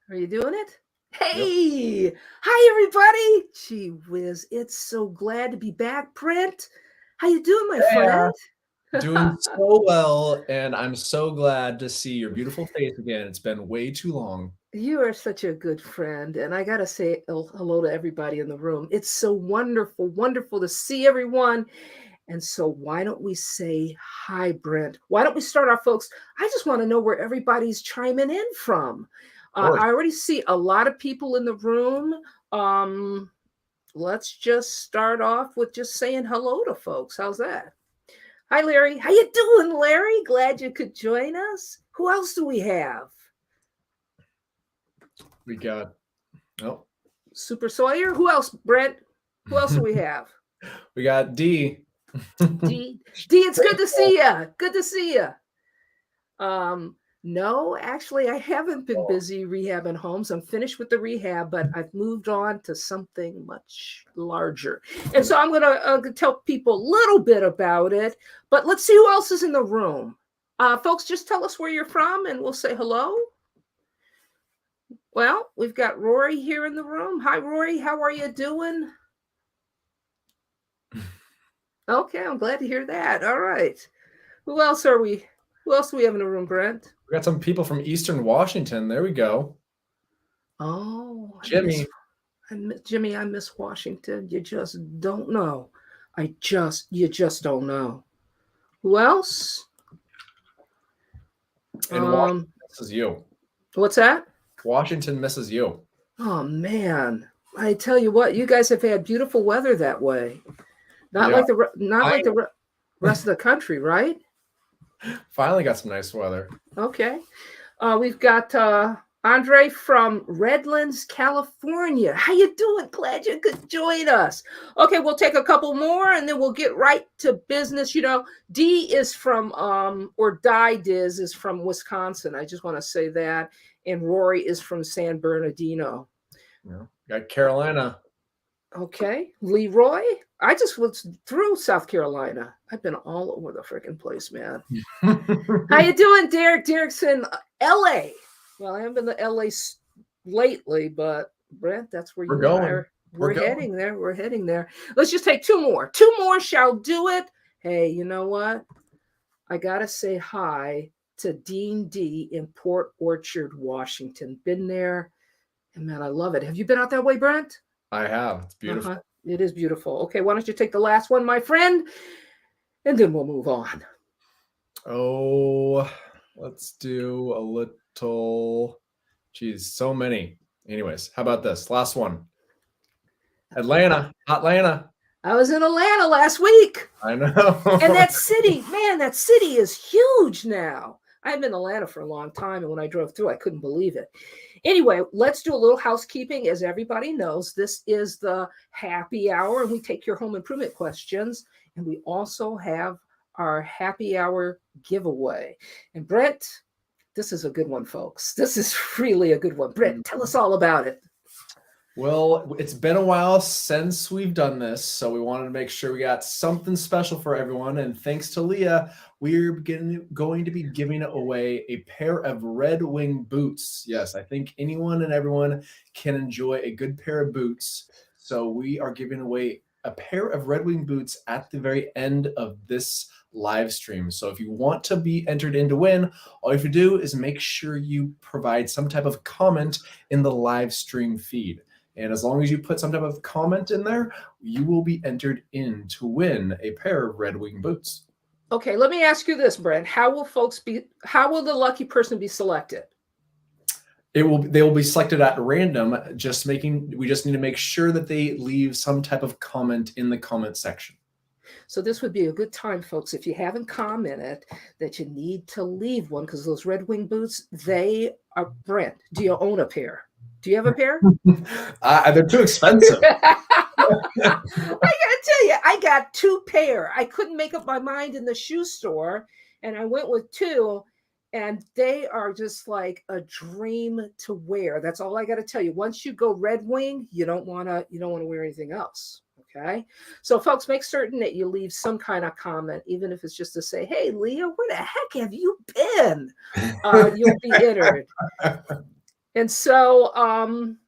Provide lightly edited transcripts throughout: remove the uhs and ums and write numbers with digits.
Are you doing it? Yep. Hey, hi everybody. Gee whiz, it's so glad to be back, Brent. How you doing, my Yeah. friend? Doing so well, and I'm so glad to see your beautiful face again. It's been way too long. You are such a good friend, and I gotta say hello to everybody in the room. It's so wonderful, wonderful to see everyone. And so, why don't we say hi, Brent? Why don't we start our folks? I just want to know where everybody's chiming in from. Of course. I already see a lot of people in the room. Um, let's just start off with just saying hello to folks. How's that? Hi, Larry. How you doing, Larry? Glad you could join us. Who else do we have? We got oh, Super Sawyer. Who else, Brent? Who else do we have? we got D. D. D. It's good to see you. Good to see you. No, actually, I haven't been busy rehabbing homes. I'm finished with the rehab, but I've moved on to something much larger. And so I'm going to tell people a little bit about it, but let's see who else is in the room. Folks, just tell us where you're from and we'll say hello. Well, we've got Rory here in the room. Hi, Rory. How are you doing? Okay, I'm glad to hear that. All right. Who else do we have in the room, Brent? We got some people from Eastern Washington. There we go. Oh, Jimmy. Jimmy, I miss Washington. You just don't know. You just don't know. Who else? And Washington misses you. What's that? Washington misses you. Oh man, I tell you what, you guys have had beautiful weather that way. Not like the rest of the country, right? Finally got some nice weather. Okay. We've got Andre from Redlands, California. How you doing? Glad you could join us. Okay, we'll take a couple more and then we'll get right to business. You know, D is from or Di Diz is from Wisconsin. I just want to say that. And Rory is from San Bernardino. Yeah. Got Carolina. Okay. Leroy. I just was through South Carolina. I've been all over the freaking place, man. How you doing, Derek? Derek's in LA. Well, I haven't been to LA lately, but Brent, that's where We're you going. and I are. We're going. heading there. We're heading there. Let's just take two more. Two more shall do it. Hey, you know what? I gotta say hi to Dean D in Port Orchard, Washington. Been there, and man, I love it. Have you been out that way, Brent? I have. It's beautiful. It is beautiful. Okay, why don't you take the last one, my friend, and then we'll move on. Oh, let's do a little. Geez, so many. Anyways, how about this? Last one. Atlanta. I was in Atlanta last week. I know. And that city, man, that city is huge now. I've been in Atlanta for a long time, and when I drove through, I couldn't believe it. Anyway, let's do a little housekeeping. As everybody knows, this is the happy hour, and we take your home improvement questions. And we also have our happy hour giveaway. And Brent, this is a good one, folks. This is really a good one. Brent, tell us all about it. Well, it's been a while since we've done this, so we wanted to make sure we got something special for everyone. And thanks to Leah, we're going to be giving away a pair of Red Wing boots. Yes, I think anyone and everyone can enjoy a good pair of boots. So we are giving away a pair of Red Wing boots at the very end of this live stream. So if you want to be entered in to win, all you have to do is make sure you provide some type of comment in the live stream feed. And as long as you put some type of comment in there, you will be entered in to win a pair of Red Wing boots. Okay, let me ask you this, Brent. How will the lucky person be selected? They will be selected at random. We just need to make sure that they leave some type of comment in the comment section. So this would be a good time, folks, if you haven't commented, that you need to leave one, because those Red Wing boots, they are, Brent, do you own a pair? Do you have a pair? They're too expensive. I gotta tell you, I got two pair. I couldn't make up my mind in the shoe store, and I went with two, and they are just like a dream to wear. That's all I got to tell you. Once you go Red Wing, you don't want to wear anything else. Okay. So folks, make certain that you leave some kind of comment, even if it's just to say, hey, Leah, where the heck have you been? You'll be entered. And so I'm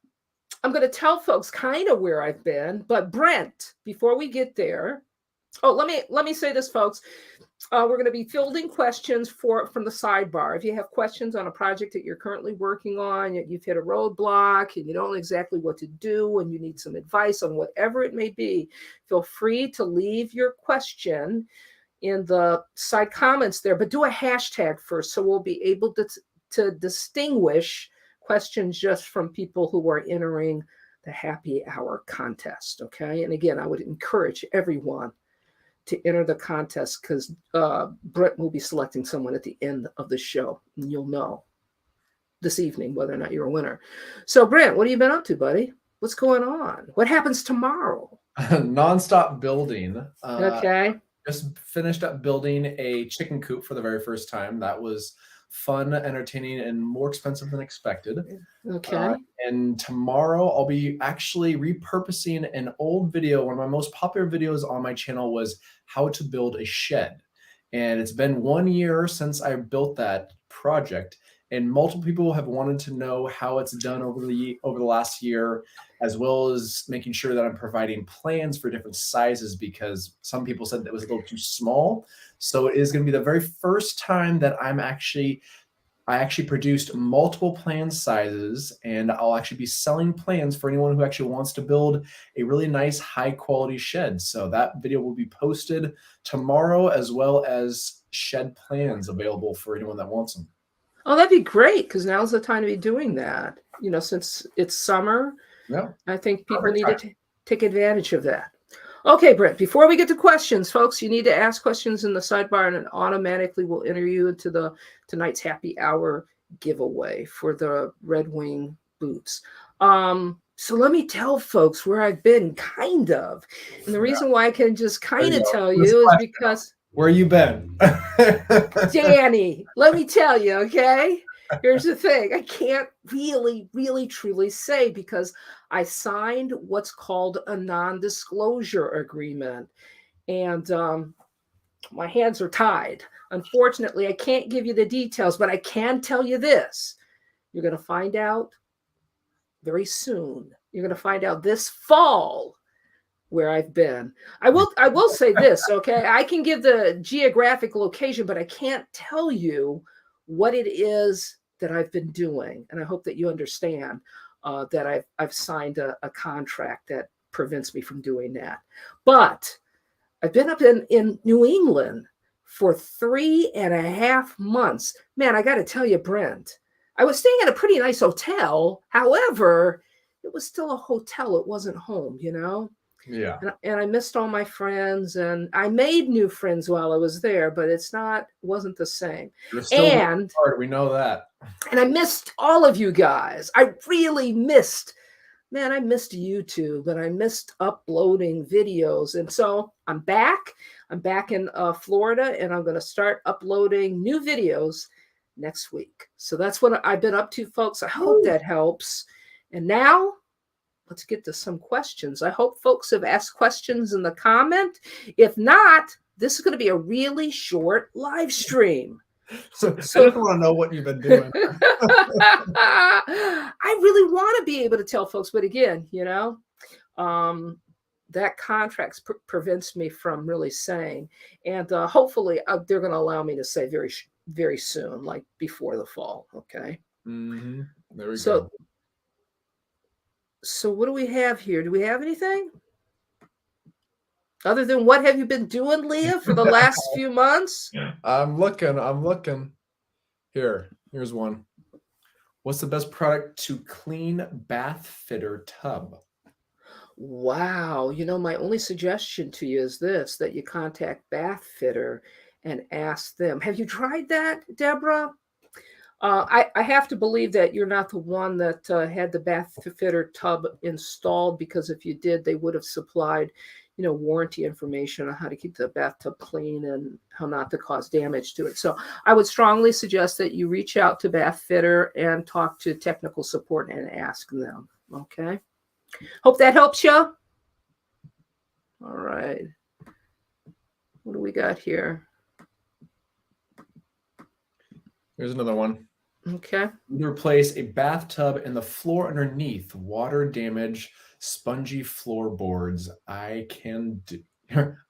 going to tell folks kind of where I've been. But Brent, before we get there, oh, let me say this, folks. We're going to be fielding questions from the sidebar. If you have questions on a project that you're currently working on, you've hit a roadblock and you don't know exactly what to do and you need some advice on whatever it may be, feel free to leave your question in the side comments there, but do a hashtag first so we'll be able to distinguish questions just from people who are entering the happy hour contest. Okay. And again, I would encourage everyone to enter the contest because Brent will be selecting someone at the end of the show. And you'll know this evening whether or not you're a winner. So, Brent, what have you been up to, buddy? What's going on? What happens tomorrow? Nonstop building. Okay. Just finished up building a chicken coop for the very first time. That was fun, entertaining, and more expensive than expected. Okay. And tomorrow I'll be actually repurposing an old video. One of my most popular videos on my channel was how to build a shed. And it's been 1 year since I built that project. And multiple people have wanted to know how it's done over the last year, as well as making sure that I'm providing plans for different sizes because some people said that it was a little too small. So it is going to be the very first time that I actually produced multiple plan sizes, and I'll actually be selling plans for anyone who actually wants to build a really nice high quality shed. So that video will be posted tomorrow, as well as shed plans available for anyone that wants them. Oh, that'd be great because now's the time to be doing that. You know, since it's summer, Yeah, I think people need to take advantage of that. Okay, Brent, before we get to questions, folks, you need to ask questions in the sidebar and it automatically will enter you into tonight's happy hour giveaway for the Red Wing boots. So let me tell folks where I've been, kind of. And the reason why I can just kind of tell you is because... Where you been? Danny, let me tell you, okay? Here's the thing. I can't really, truly say because I signed what's called a non-disclosure agreement. And my hands are tied. Unfortunately, I can't give you the details, but I can tell you this. You're going to find out very soon. You're going to find out this fall where I've been. I will say this, okay? I can give the geographic location, but I can't tell you what it is that I've been doing. And I hope that you understand that I've signed a contract that prevents me from doing that. But I've been up in New England for 3.5 months. Man, I got to tell you, Brent, I was staying at a pretty nice hotel. However, it was still a hotel. It wasn't home, you know? Yeah. And I missed all my friends and I made new friends while I was there, but wasn't the same. You're still hard. We know that. And I missed all of you guys. I really missed, man, I missed YouTube and I missed uploading videos. And so I'm back. I'm back in Florida and I'm going to start uploading new videos next week. So that's what I've been up to, folks. I hope that helps. And now let's get to some questions. I hope folks have asked questions in the comment. If not, this is going to be a really short live stream. So I just want to know what you've been doing. I really want to be able to tell folks, but again, you know, that contract prevents me from really saying. And hopefully they're going to allow me to say very, very soon, like before the fall. Okay. Mm-hmm. There we go. So what do we have here? Do we have anything? Other than what have you been doing, Leah, for the last few months? I'm looking. Here's one. What's the best product to clean bath fitter tub? Wow. You know, my only suggestion to you is this, that you contact Bath Fitter and ask them. Have you tried that, Deborah? I have to believe that you're not the one that had the bath fitter tub installed, because if you did, they would have supplied, you know, warranty information on how to keep the bathtub clean and how not to cause damage to it. So I would strongly suggest that you reach out to Bath Fitter and talk to technical support and ask them. Okay. Hope that helps you. All right. What do we got here? Here's another one. Okay. You replace a bathtub and the floor underneath. Water damage, spongy floorboards. I can do.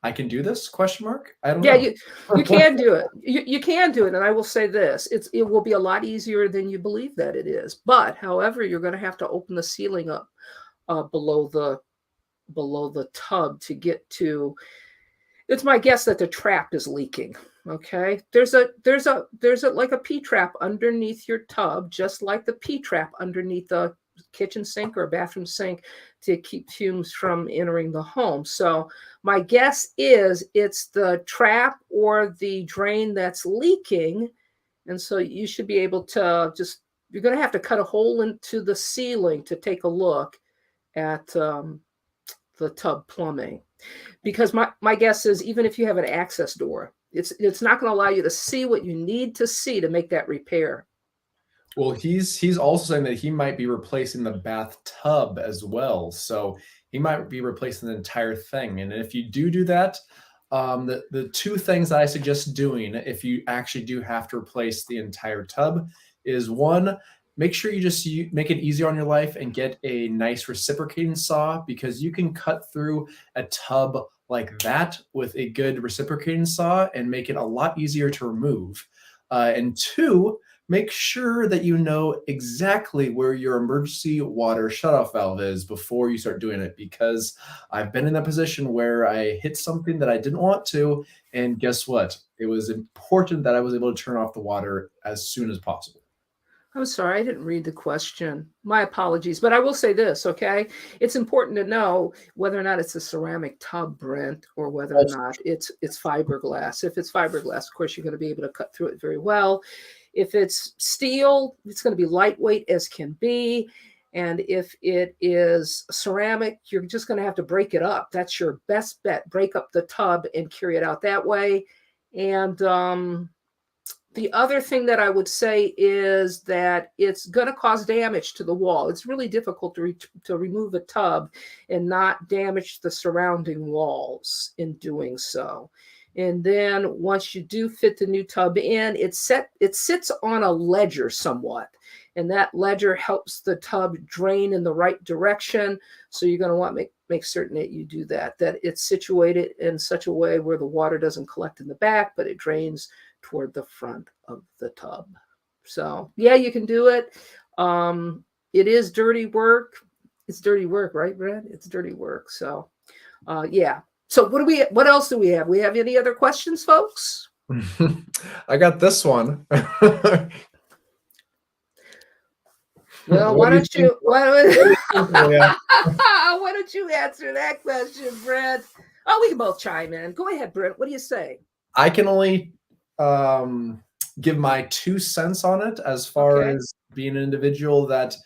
I can do this? Question mark. I don't Yeah, know. you can do it. You can do it, and I will say this: it will be a lot easier than you believe that it is. But however, you're going to have to open the ceiling up below the tub to get to. It's my guess that the trap is leaking. Okay, there's a like a P trap underneath your tub, just like the P trap underneath the kitchen sink or bathroom sink to keep fumes from entering the home. So my guess is it's the trap or the drain that's leaking, and so you should be able to just. You're going to have to cut a hole into the ceiling to take a look at the tub plumbing, because my guess is even if you have an access door, it's not going to allow you to see what you need to see to make that repair. Well, he's also saying that he might be replacing the bathtub as well. So he might be replacing the entire thing. And if you do that, the two things that I suggest doing if you actually do have to replace the entire tub is one, make sure you just make it easier on your life and get a nice reciprocating saw, because you can cut through a tub like that with a good reciprocating saw and make it a lot easier to remove. And two, make sure that you know exactly where your emergency water shutoff valve is before you start doing it, because I've been in that position where I hit something that I didn't want to, and guess what? It was important that I was able to turn off the water as soon as possible. I'm sorry, I didn't read the question. My apologies. But I will say this, okay? It's important to know whether or not it's a ceramic tub, Brent, or whether or Also, not it's fiberglass. If it's fiberglass, of course, you're going to be able to cut through it very well. If it's steel, it's going to be lightweight as can be. And if it is ceramic, you're just going to have to break it up. That's your best bet. Break up the tub and carry it out that way. And the other thing that I would say is that it's going to cause damage to the wall. It's really difficult to remove a tub and not damage the surrounding walls in doing so. And then once you do fit the new tub in, it sits on a ledger somewhat. And that ledger helps the tub drain in the right direction. So you're going to want to make certain that you do that it's situated in such a way where the water doesn't collect in the back, but it drains toward the front of the tub. So yeah, you can do it. It is dirty work. It's dirty work, right, Brad? It's dirty work. So yeah. So what else do we have? We have any other questions, folks? I got this one. Well, What do you think? why Leah? don't you answer that question, Brent? Oh, we can both chime in. Go ahead, Brent. What do you say? I can only give my 2 cents on it as far Okay. as being an individual that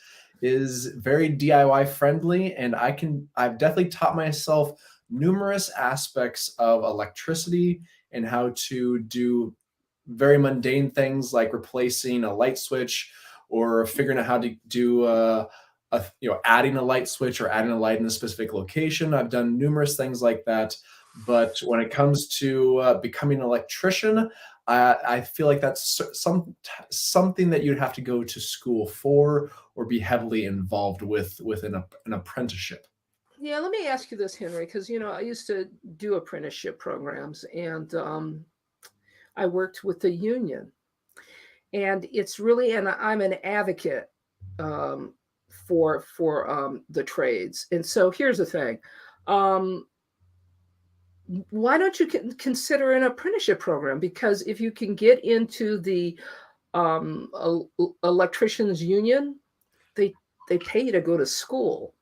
is very DIY friendly, and I've definitely taught myself numerous aspects of electricity and how to do very mundane things like replacing a light switch or figuring out how to do adding a light switch or adding a light in a specific location. I've done numerous things like that, but when it comes to becoming an electrician, I feel like that's something that you'd have to go to school for or be heavily involved with within an apprenticeship. Yeah, let me ask you this, Henry, because I used to do apprenticeship programs, and I worked with the union, and it's really, and I'm an advocate um, for the trades. And so here's the thing: um, why don't you consider an apprenticeship program? Because if you can get into the electricians union, they pay you to go to school.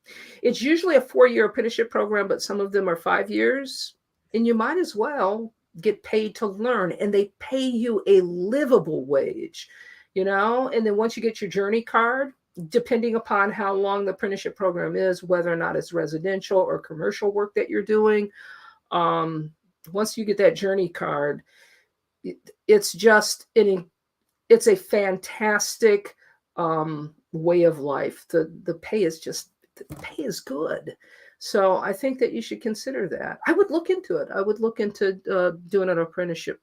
It's usually a 4-year apprenticeship program, but some of them are 5 years, and you might as well get paid to learn, and they pay you a livable wage, and then once you get your journey card, depending upon how long the apprenticeship program is, whether or not it's residential or commercial work that you're doing, once you get that journey card, it's just it's a fantastic way of life. The pay is good. So I think that you should consider that. I would look into it. I would look into doing an apprenticeship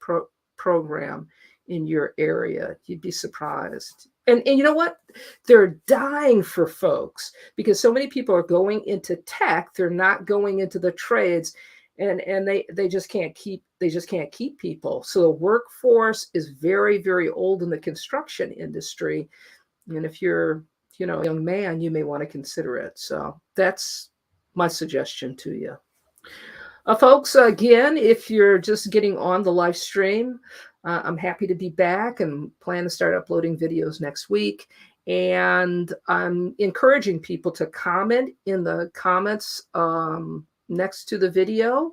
program in your area. You'd be surprised. And you know what? They're dying for folks because so many people are going into tech. They're not going into the trades, and they just can't keep people. So the workforce is very, very old in the construction industry. And if you're, a young man, you may want to consider it. So that's my suggestion to you. Folks, again, if you're just getting on the live stream, I'm happy to be back and plan to start uploading videos next week. And I'm encouraging people to comment in the comments next to the video.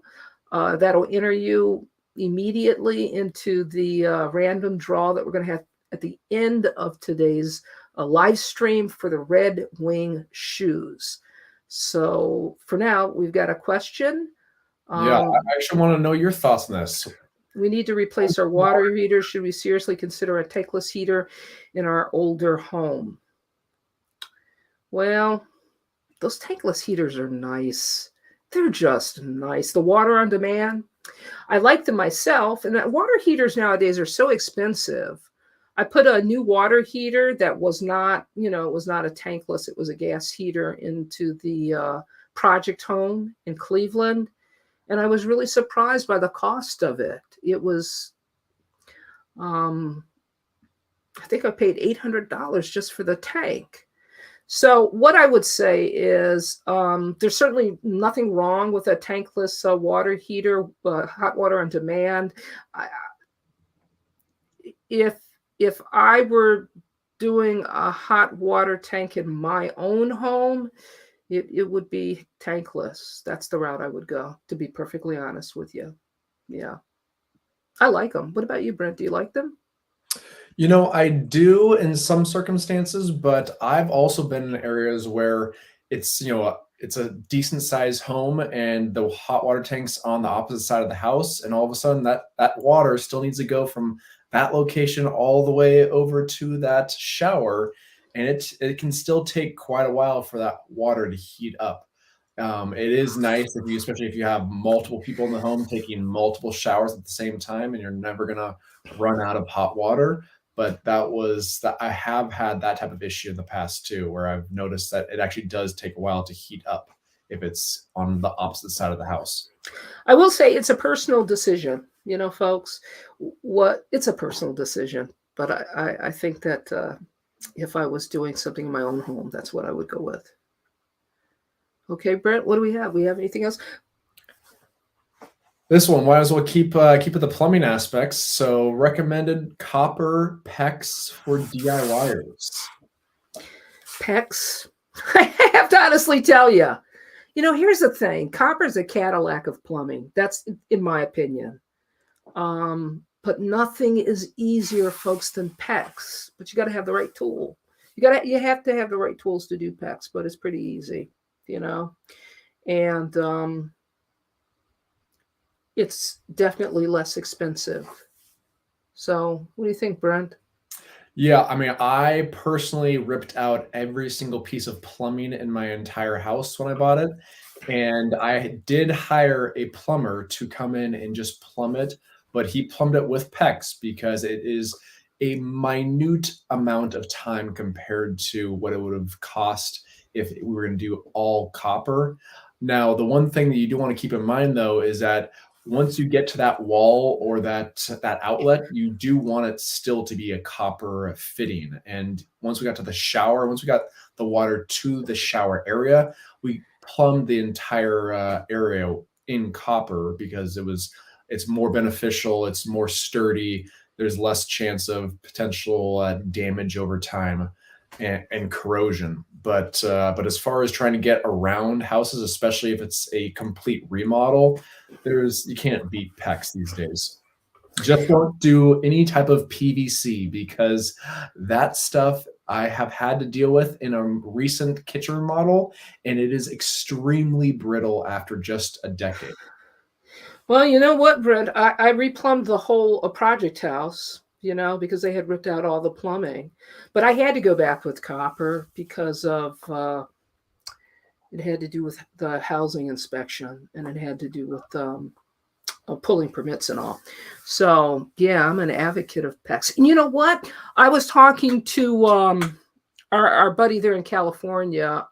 That'll enter you immediately into the random draw that we're going to have at the end of today's live stream for the Red Wing shoes. So for now, we've got a question. Yeah, I actually want to know your thoughts on this. We need to replace our water heater. Should we seriously consider a tankless heater in our older home? Well, those tankless heaters are nice. They're just nice. The water on demand, I like them myself. And water heaters nowadays are so expensive. I put a new water heater that was not, it was not a tankless. It was a gas heater into the project home in Cleveland. And I was really surprised by the cost of it. It was, I think I paid $800 just for the tank. So what I would say is there's certainly nothing wrong with a tankless water heater, hot water on demand. If I were doing a hot water tank in my own home, it would be tankless. That's the route I would go, to be perfectly honest with you. Yeah. I like them. What about you, Brent? Do you like them? I do in some circumstances, but I've also been in areas where it's, it's a decent sized home and the hot water tank's on the opposite side of the house. And all of a sudden that water still needs to go from that location all the way over to that shower. And it can still take quite a while for that water to heat up. It is nice especially if you have multiple people in the home taking multiple showers at the same time, and you're never gonna run out of hot water. But I have had that type of issue in the past too, where I've noticed that it actually does take a while to heat up if it's on the opposite side of the house. I will say it's a personal decision, folks. It's a personal decision, but I think that if I was doing something in my own home, that's what I would go with. Okay, Brent, what do we have? We have anything else? This one, might as well keep with the plumbing aspects. So recommended copper PEX for DIYers. PEX? I have to honestly tell you, here's the thing. Copper is a Cadillac of plumbing. That's in my opinion. But nothing is easier, folks, than PEX. But you got to have the right tool. You have to have the right tools to do PEX, but it's pretty easy, and it's definitely less expensive. So what do you think, Brent? Yeah, I personally ripped out every single piece of plumbing in my entire house when I bought it. And I did hire a plumber to come in and just plumb it, but he plumbed it with PEX because it is a minute amount of time compared to what it would have cost if we were going to do all copper. Now, the one thing that you do want to keep in mind, though, is that once you get to that wall or that outlet, you do want it still to be a copper fitting. And once we got to the shower, once we got the water to the shower area, we plumbed the entire area in copper because it's more beneficial, it's more sturdy, there's less chance of potential damage over time and corrosion. But as far as trying to get around houses, especially if it's a complete remodel, you can't beat PEX these days. Just don't do any type of PVC because that stuff I have had to deal with in a recent kitchen remodel, and it is extremely brittle after just a decade. Well, you know what, Brent? I replumbed the whole project house, because they had ripped out all the plumbing. But I had to go back with copper because of it had to do with the housing inspection, and it had to do with pulling permits and all. So yeah, I'm an advocate of PECs. And you know what? I was talking to our buddy there in California,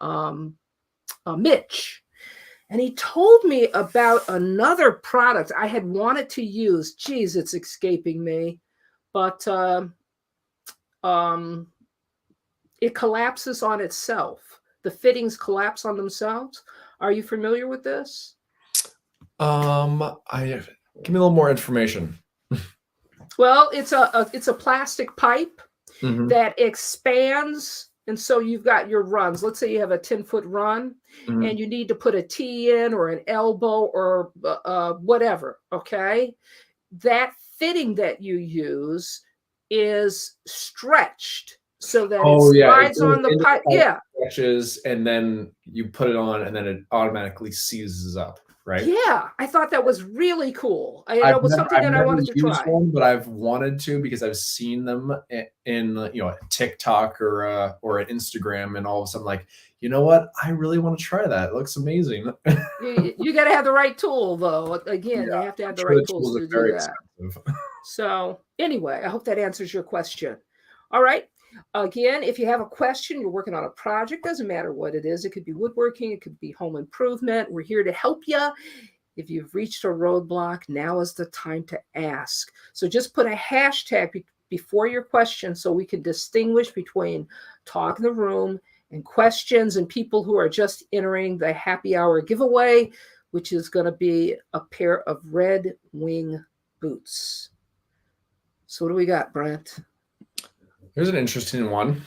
Mitch, and he told me about another product I had wanted to use. Geez, it's escaping me, but it collapses on itself. The fittings collapse on themselves. Are you familiar with this? Give me a little more information. Well, it's a plastic pipe Mhm. that expands, and so you've got your runs. Let's say you have a 10-foot run, Mhm. and you need to put a T in or an elbow or whatever. Okay, that fitting that you use is stretched so that it Oh yeah, it slides goes on the into pipe. the pipe, Yeah, stretches, and then you put it on, and then it automatically seizes up, right? yeah. I thought that was really cool. It was something I've that I never wanted to used try. one, but I've wanted to because I've seen them in TikTok or an Instagram, and all of a sudden, like, you know what? I really want to try that. It looks amazing. You got to have the right tool, though. Again, you Yeah, have to I'm have the sure right the tools tools are to do very that. expensive. So, anyway, I hope that answers your question. All right. Again, if you have a question, you're working on a project, doesn't matter what it is. It could be woodworking, it could be home improvement. We're here to help you. If you've reached a roadblock, now is the time to ask. So just put a hashtag before your question so we can distinguish between talk in the room and questions and people who are just entering the happy hour giveaway, which is going to be a pair of Red Wing boots. So what do we got, Brent? Here's an interesting one.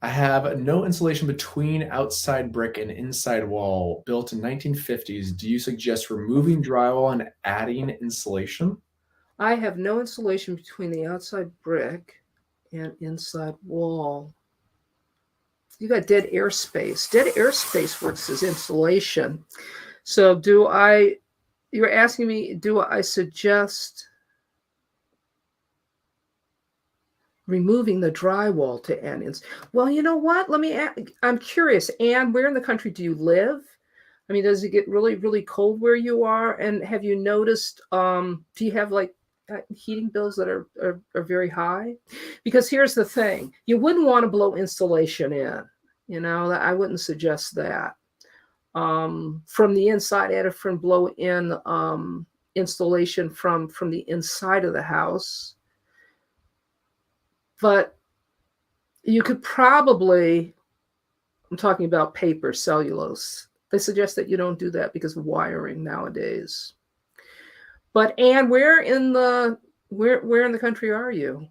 I have no insulation between outside brick and inside wall. Built in 1950s. Do you suggest removing drywall and adding insulation? I have no insulation between the outside brick and inside wall. You got dead airspace. Dead airspace works as insulation. So you're asking me, do I suggest removing the drywall to add in? Well, you know what? I'm curious. Anne, where in the country do you live? I mean, does it get really, really cold where you are? And have you noticed, do you have like heating bills that are very high? Because here's the thing, you wouldn't want to blow insulation in. I wouldn't suggest that. From the inside, add a friend blow in installation from the inside of the house. But you could probably, I'm talking about paper, cellulose. They suggest that you don't do that because of wiring nowadays. But Anne, where in the country are you?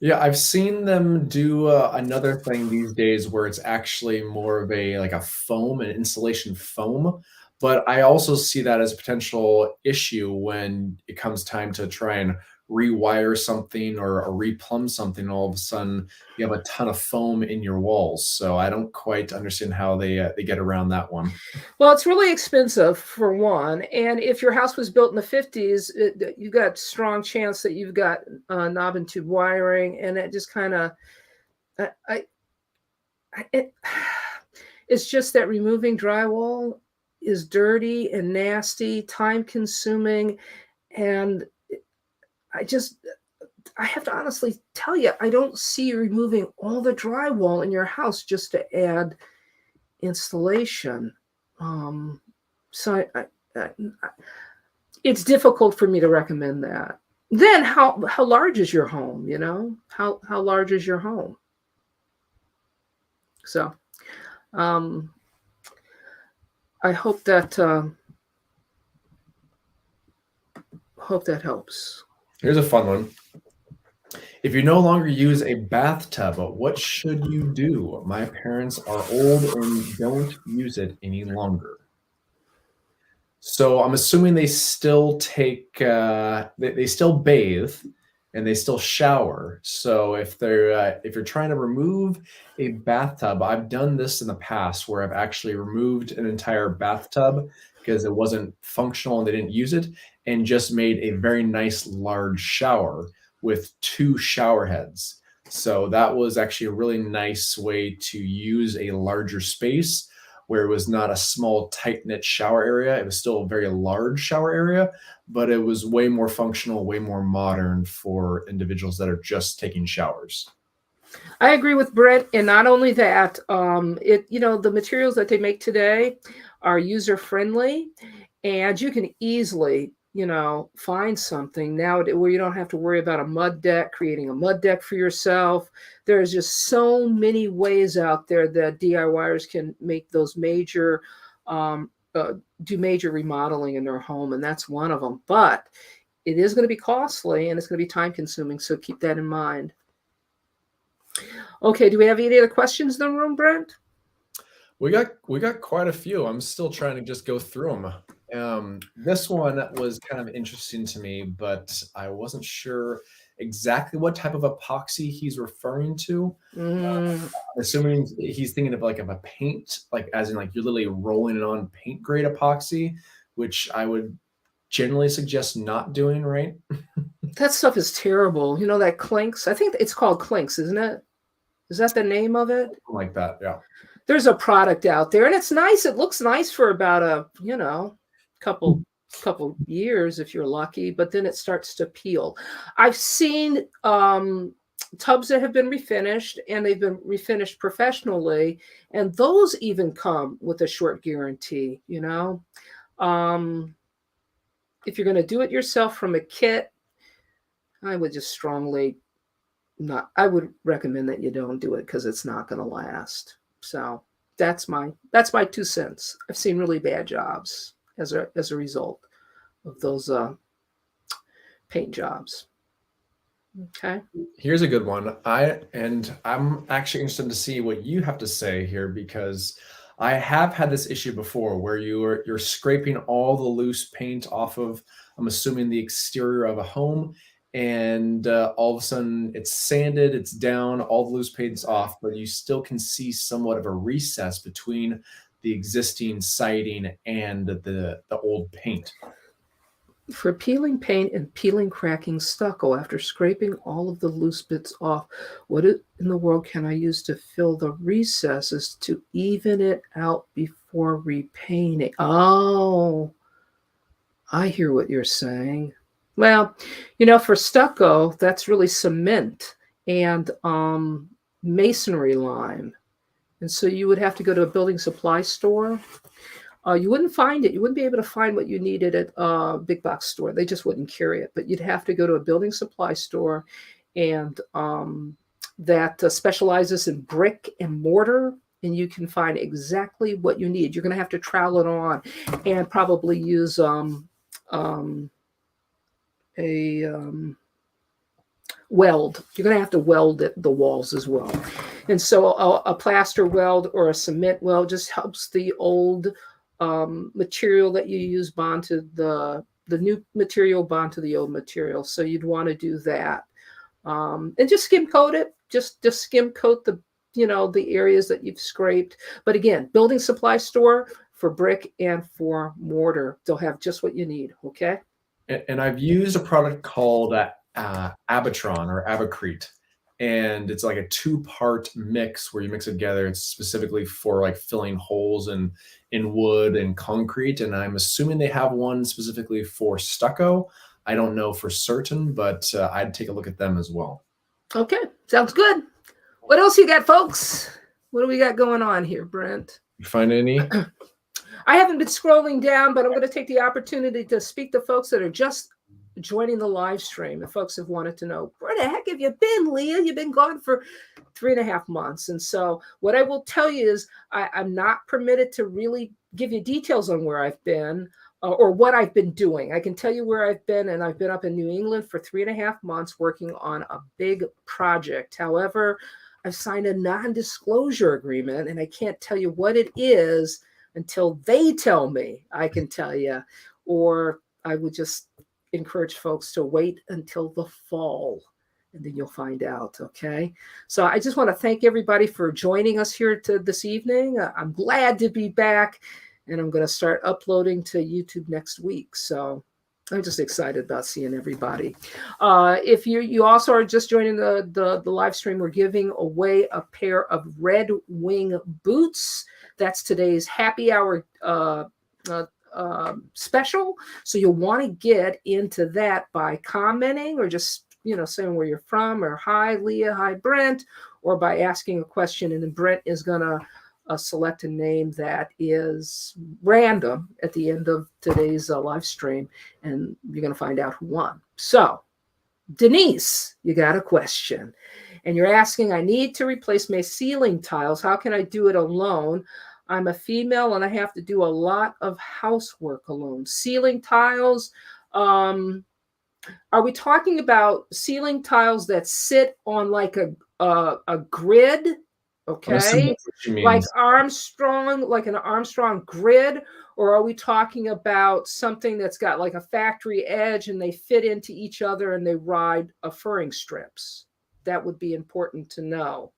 Yeah, I've seen them do another thing these days where it's actually more of a foam, an insulation foam. But I also see that as a potential issue when it comes time to try and rewire something or replumb something. All of a sudden, you have a ton of foam in your walls. So I don't quite understand how they get around that one. Well, it's really expensive for one, and if your house was built in the 50s, you've got strong chance that you've got knob and tube wiring, and it just kind of, it's just that removing drywall is dirty and nasty, time consuming, and I have to honestly tell you, I don't see you removing all the drywall in your house just to add installation. So it's difficult for me to recommend that. Then how large is your home? How large is your home? So I hope that helps. Here's a fun one. If you no longer use a bathtub, what should you do? My parents are old and don't use it any longer. So I'm assuming they still take they still bathe and they still shower. So if you're trying to remove a bathtub, I've done this in the past where I've actually removed an entire bathtub because it wasn't functional and they didn't use it, and just made a very nice large shower with 2 shower heads. So that was actually a really nice way to use a larger space where it was not a small, tight-knit shower area. It was still a very large shower area, but it was way more functional, way more modern for individuals that are just taking showers. I agree with Brent, and not only that, the materials that they make today are user friendly, and you can easily, find something now where you don't have to worry about creating a mud deck for yourself. There's just so many ways out there that DIYers can make those do major remodeling in their home, and that's one of them. But it is going to be costly and it's going to be time consuming, so keep that in mind. Okay, do we have any other questions in the room, Brent? We got quite a few. I'm still trying to just go through them. This one was kind of interesting to me, but I wasn't sure exactly what type of epoxy he's referring to. Assuming he's thinking of a paint, like as in like you're literally rolling it on paint grade epoxy, which I would generally suggest not doing, right? That stuff is terrible. That clinks. I think it's called clinks, isn't it? Is that the name of it? Something like that, yeah. There's a product out there, and it's nice. It looks nice for about a couple years if you're lucky, but then it starts to peel. I've seen tubs that have been refinished, and they've been refinished professionally, and those even come with a short guarantee. If you're going to do it yourself from a kit, I would just I would recommend that you don't do it because it's not going to last. So that's my 2 cents. I've seen really bad jobs as a result of those paint jobs. Okay. Here's a good one. I'm actually interested to see what you have to say here, because I have had this issue before where you're scraping all the loose paint off of, I'm assuming, the exterior of a home, and all of a sudden it's sanded, it's down, all the loose paint's off, but you still can see somewhat of a recess between the existing siding and the old paint. For peeling paint and peeling cracking stucco after scraping all of the loose bits off, what in the world can I use to fill the recesses to even it out before repainting? Oh, I hear what you're saying. Well, for stucco, that's really cement and masonry lime. And so you would have to go to a building supply store. You wouldn't find it. You wouldn't be able to find what you needed at a big box store. They just wouldn't carry it. But you'd have to go to a building supply store, and that specializes in brick and mortar, and you can find exactly what you need. You're going to have to trowel it on and probably use weld. You're going to have to weld the walls as well. And so a plaster weld or a cement weld just helps the old material that you use bond to the new material bond to the old material. So you'd want to do that. And just skim coat it. Just skim coat the areas that you've scraped. But again, building supply store for brick and for mortar. They'll have just what you need. Okay. And I've used a product called Abatron or Abacrete, and it's like a 2-part mix where you mix it together. It's specifically for like filling holes in wood and concrete, and I'm assuming they have one specifically for stucco. I don't know for certain, but I'd take a look at them as well. Okay, sounds good. What else you got, folks? What do we got going on here, Brent? You find any? I haven't been scrolling down, but I'm going to take the opportunity to speak to folks that are just joining the live stream. And folks have wanted to know, where the heck have you been, Leah? You've been gone for 3.5 months. And so what I will tell you is I'm not permitted to really give you details on where I've been or what I've been doing. I can tell you where I've been, and I've been up in New England for 3.5 months working on a big project. However, I've signed a non-disclosure agreement, and I can't tell you what it is until they tell me. I can tell you, or I would just encourage folks to wait until the fall, and then you'll find out. Okay. So I just want to thank everybody for joining us here this evening. I'm glad to be back, and I'm going to start uploading to YouTube next week. So I'm just excited about seeing everybody. If you also are just joining the live stream, we're giving away a pair of Red Wing boots That's today's happy hour special. So you'll want to get into that by commenting or just, saying where you're from, or hi, Leah, hi, Brent, or by asking a question. And then Brent is going to select a name that is random at the end of today's live stream, and you're going to find out who won. So, Denise, you got a question, and you're asking, I need to replace my ceiling tiles. How can I do it alone? I'm a female and I have to do a lot of housework alone. Ceiling tiles, are we talking about ceiling tiles that sit on like a grid? Okay, like an Armstrong grid, or are we talking about something that's got like a factory edge and they fit into each other and they ride furring strips? That would be important to know.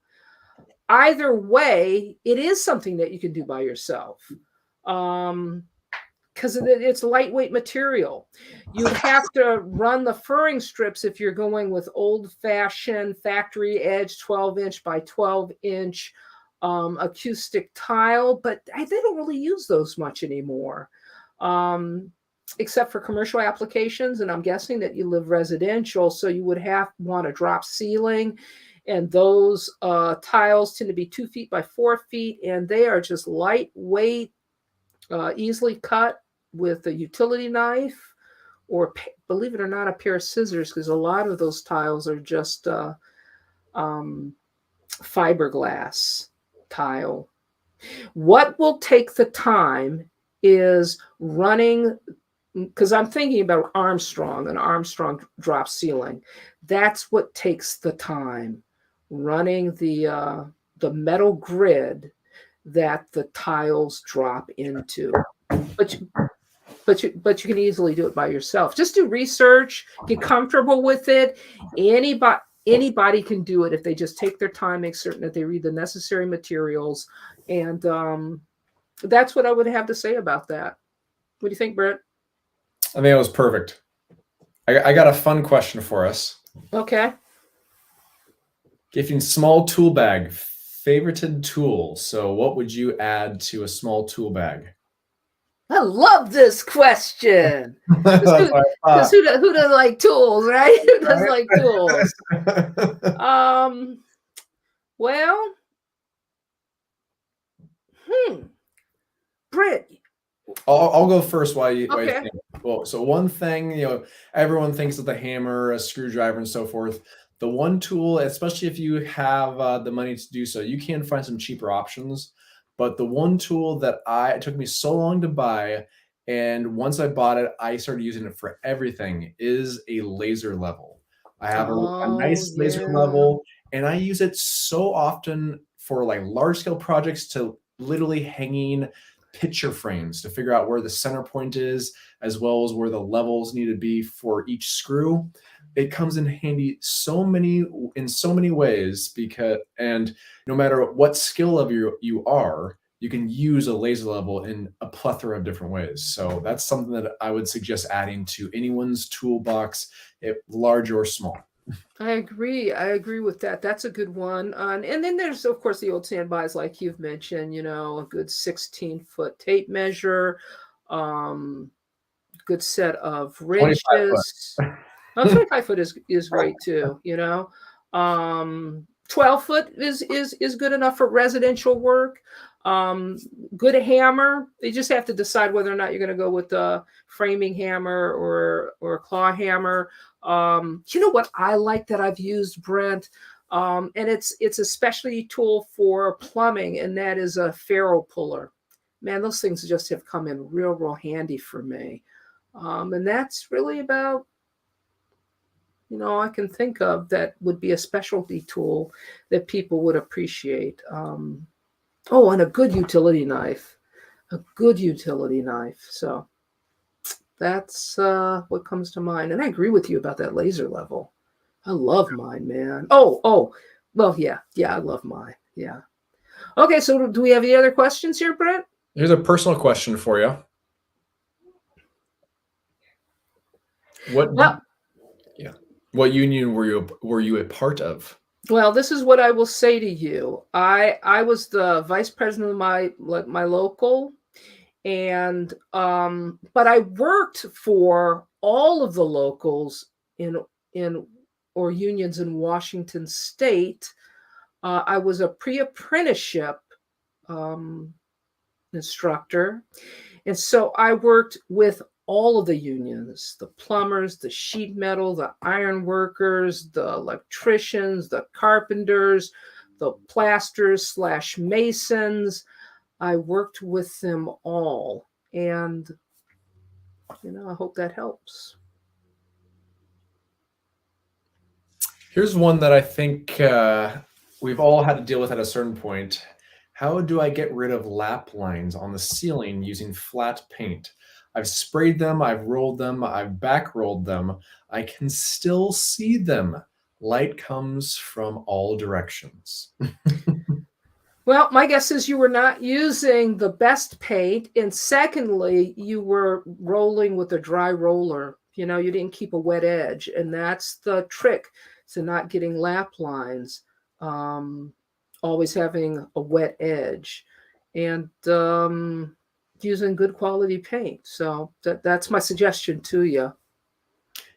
Either way, it is something that you can do by yourself, because it's lightweight material. You'd have to run the furring strips if you're going with old-fashioned factory edge 12-inch by 12-inch acoustic tile, but they don't really use those much anymore, except for commercial applications. And I'm guessing that you live residential, so you would want a drop ceiling. And those tiles tend to be 2 feet by 4 feet, and they are just lightweight, easily cut with a utility knife, or believe it or not, a pair of scissors, because a lot of those tiles are just fiberglass tile. What will take the time is running, because I'm thinking about an Armstrong drop ceiling. That's what takes the time, running the metal grid that the tiles drop into. But you can easily do it by yourself. Just do research, get comfortable with it. Anybody can do it if they just take their time, make certain that they read the necessary materials. And that's what I would have to say about that. What do you think, Brent? I think it was perfect. I got a fun question for us. Okay. Gifting small tool bag, favorited tool. So what would you add to a small tool bag? I love this question. Because who doesn't like tools, right? Who doesn't like tools? Well, Britt. I'll go first while you Okay. think. Well, so one thing, everyone thinks of the hammer, a screwdriver, and so forth. The one tool, especially if you have the money to do so, you can find some cheaper options. But the one tool that it took me so long to buy, and once I bought it, I started using it for everything, is a laser level. I have a nice laser level, and I use it so often for like large scale projects, to literally hanging picture frames to figure out where the center point is, as well as where the levels need to be for each screw. It comes in handy in so many ways, and no matter what skill of you are, you can use a laser level in a plethora of different ways. So that's something that I would suggest adding to anyone's toolbox, large or small. I agree with that. That's a good one. And then there's, of course, the old standbys, like you've mentioned, a good 16-foot tape measure, good set of wrenches. 25 foot is great too, 12 foot is good enough for residential work. Good hammer. You just have to decide whether or not you're going to go with a framing hammer or a claw hammer. You know what I like that I've used, Brent? And it's a specialty tool for plumbing, and that is a ferrule puller. Man, those things just have come in real handy for me. And that's really about, I can think of that would be a specialty tool that people would appreciate. And a good utility knife. So that's what comes to mind. And I agree with you about that laser level. I love mine, man. Well, yeah, I love mine. Yeah. Okay, so do we have any other questions here, Brent? Here's a personal question for you. What union were you a part of? Well, this is what I will say to you. I was the vice president of my local, and but I worked for all of the locals in or unions in Washington State. I was a pre-apprenticeship um, instructor, and so I worked with all of the unions, the plumbers, the sheet metal, the iron workers, the electricians, the carpenters, the plasters slash masons. I worked with them all. And, I hope that helps. Here's one that I think we've all had to deal with at a certain point. How do I get rid of lap lines on the ceiling using flat paint? I've sprayed them, I've rolled them, I've back rolled them. I can still see them. Light comes from all directions. Well, my guess is you were not using the best paint. And secondly, you were rolling with a dry roller. You didn't keep a wet edge. And that's the trick to not getting lap lines, always having a wet edge and using good quality paint. So that's my suggestion to you.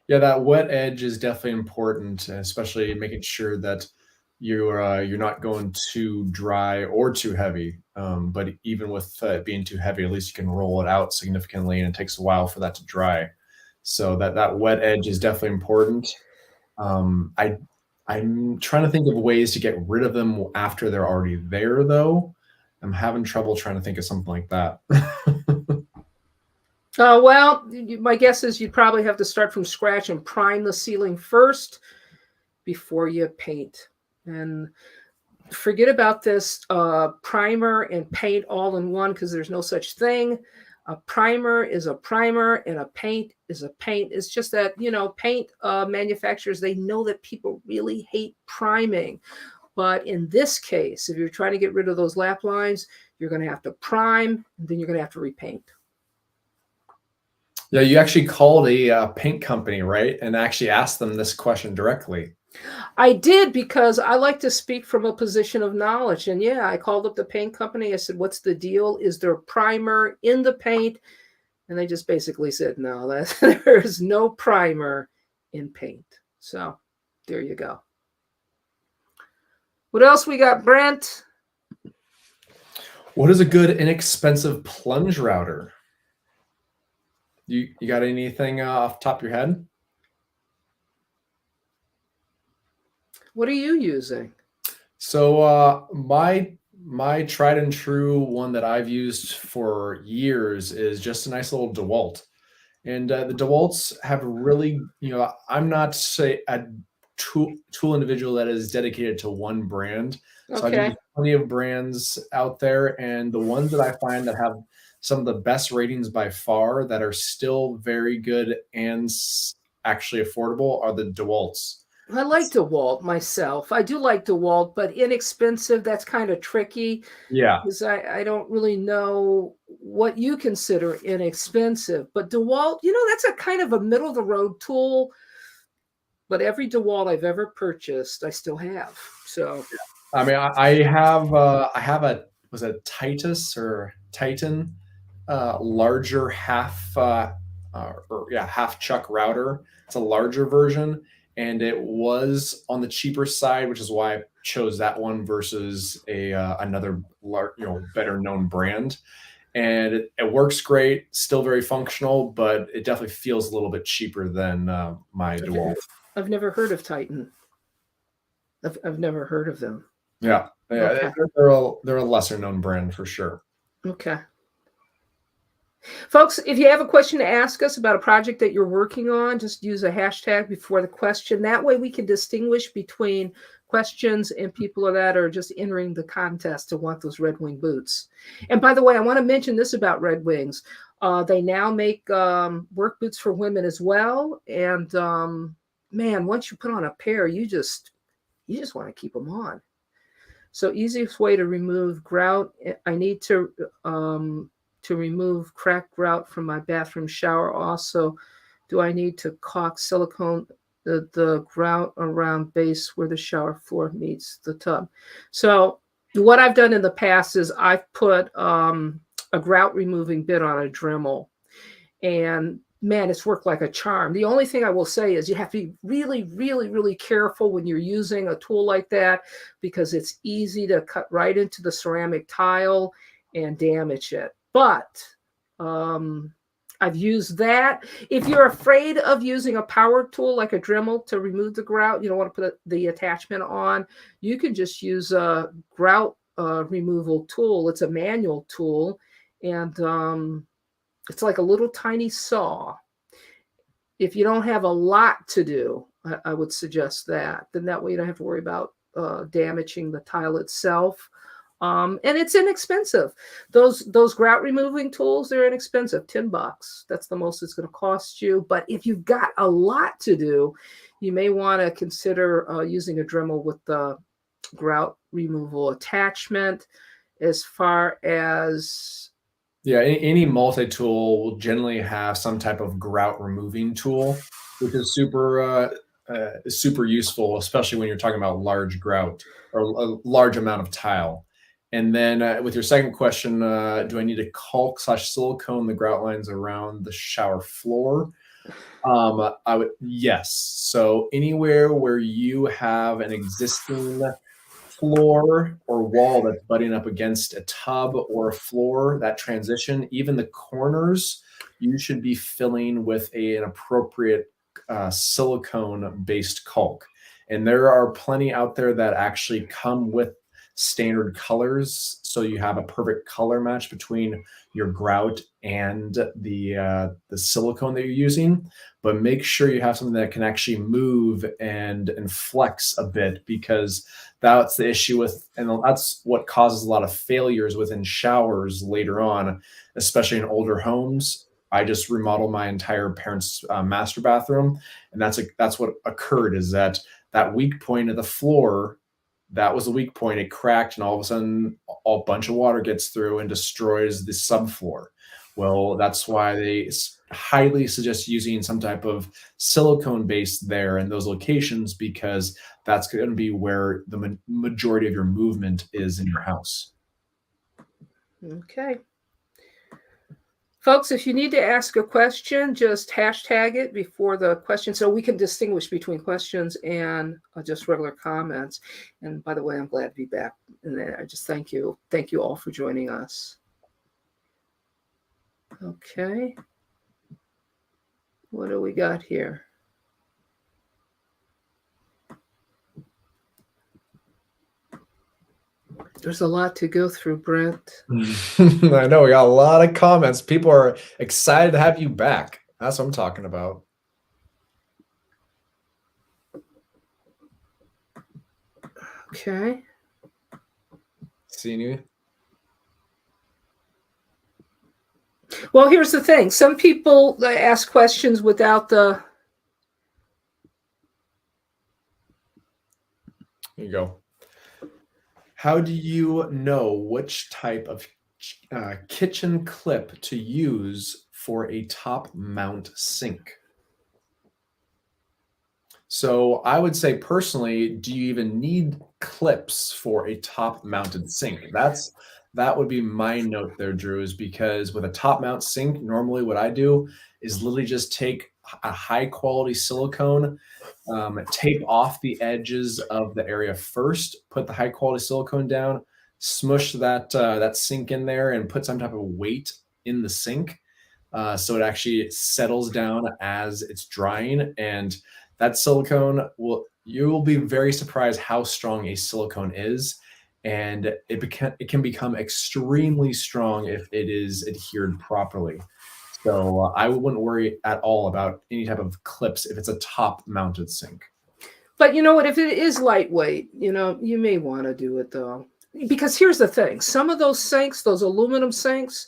Yeah, that wet edge is definitely important, especially making sure that you're not going too dry or too heavy. But even with it being too heavy, at least you can roll it out significantly, and it takes a while for that to dry. So that wet edge is definitely important. I'm trying to think of ways to get rid of them after they're already there, though. I'm having trouble trying to think of something like that. Well, my guess is you'd probably have to start from scratch and prime the ceiling first before you paint. And forget about this primer and paint all in one, because there's no such thing. A primer is a primer and a paint is a paint. It's just that, paint manufacturers, they know that people really hate priming. But in this case, if you're trying to get rid of those lap lines, you're going to have to prime, and then you're going to have to repaint. Yeah, you actually called a paint company, right? And actually asked them this question directly. I did, because I like to speak from a position of knowledge. And yeah, I called up the paint company. I said, what's the deal? Is there primer in the paint? And they just basically said, no, there's no primer in paint. So there you go. What else we got, Brent? What is a good inexpensive plunge router? You got anything off the top of your head? What are you using? So my tried and true one that I've used for years is just a nice little DeWalt. And the DeWalts have really, I'm not say a tool individual that is dedicated to one brand. So I've Okay. used plenty of brands out there, and the ones that I find that have some of the best ratings by far that are still very good and actually affordable are the DeWalts. I like DeWalt myself. I do like DeWalt, but inexpensive, that's kind of tricky, Yeah. because I don't really know what you consider inexpensive. But DeWalt, that's a kind of a middle of the road tool. But every DeWalt I've ever purchased, I still have. So I mean, I have a was it Titus or Titan larger half chuck router. It's a larger version, and it was on the cheaper side, which is why I chose that one versus a another better known brand. And it works great, still very functional, but it definitely feels a little bit cheaper than my DeWalt. I've never heard of Titan. I've never heard of them. Yeah, Okay. they're a lesser known brand for sure. Okay. Folks, if you have a question to ask us about a project that you're working on, just use a hashtag before the question. That way we can distinguish between questions and people that are just entering the contest to want those Red Wing boots. And by the way, I want to mention this about Red Wings. They now make work boots for women as well. And man, once you put on a pair, you just want to keep them on. So easiest way to remove grout. I need to remove cracked grout from my bathroom shower. Also, do I need to caulk silicone the grout around base where the shower floor meets the tub. So what I've done in the past is I've put a grout removing bit on a Dremel, and man, it's worked like a charm. The only thing I will say is you have to be really, really, really careful when you're using a tool like that, because it's easy to cut right into the ceramic tile and damage it. But I've used that. If you're afraid of using a power tool like a Dremel to remove the grout, you don't want to put the attachment on, you can just use a grout removal tool. It's a manual tool, and it's like a little tiny saw. If you don't have a lot to do, I would suggest that. Then that way you don't have to worry about damaging the tile itself. And it's inexpensive. Those grout removing tools, they're inexpensive, $10. That's the most it's going to cost you. But if you've got a lot to do, you may want to consider using a Dremel with the grout removal attachment. As far as yeah, any multi-tool will generally have some type of grout removing tool, which is super useful, especially when you're talking about large grout or a large amount of tile. And then with your second question, do I need to caulk / silicone the grout lines around the shower floor? I would, yes. So anywhere where you have an existing floor or wall that's butting up against a tub or a floor, that transition, even the corners, you should be filling with an appropriate silicone-based caulk. And there are plenty out there that actually come with standard colors, so you have a perfect color match between your grout and the silicone that you're using. But make sure you have something that can actually move and flex a bit, because that's the issue with, and that's what causes a lot of failures within showers later on, especially in older homes. I just remodeled my entire parents' master bathroom, and that's what occurred, is that weak point of the floor, that was a weak point. It cracked, and all of a sudden, a bunch of water gets through and destroys the subfloor. Well, that's why they highly suggest using some type of silicone base there in those locations, because that's going to be where the majority of your movement is in your house. Okay. Folks, if you need to ask a question, just hashtag it before the question so we can distinguish between questions and just regular comments. And by the way, I'm glad to be back. And I just thank you. Thank you all for joining us. Okay. What do we got here? There's a lot to go through, Brent. I know we got a lot of comments. People are excited to have you back. That's what I'm talking about. Okay. Seeing you. Well, here's the thing. Some people ask questions without the... Here you go. How do you know which type of kitchen clip to use for a top mount sink? So I would say personally, do you even need clips for a top mounted sink? That would be my note there, Drew, is because with a top mount sink, normally what I do is literally just take a high quality silicone, tape off the edges of the area first, put the high quality silicone down, smush that sink in there, and put some type of weight in the sink, so it actually settles down as it's drying. And that silicone you will be very surprised how strong a silicone is, and it can become extremely strong if it is adhered properly. So I wouldn't worry at all about any type of clips if it's a top mounted sink. But you know what, if it is lightweight, you may want to do it though. Because here's the thing, some of those sinks, those aluminum sinks,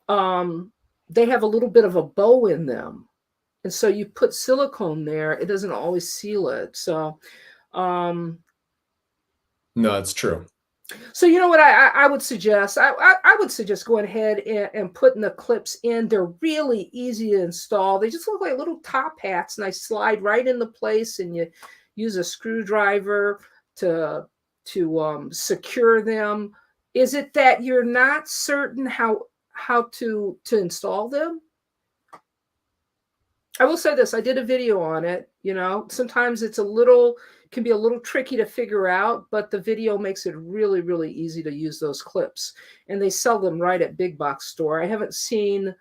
they have a little bit of a bow in them. And so you put silicone there, it doesn't always seal it. So no, that's true. So you know what I would suggest? I would suggest going ahead and putting the clips in. They're really easy to install. They just look like little top hats, and I slide right into place. And you use a screwdriver to secure them. Is it that you're not certain how to install them? I will say this, I did a video on it. Sometimes can be a little tricky to figure out, but the video makes it really, really easy to use those clips. And they sell them right at big box store. I haven't seen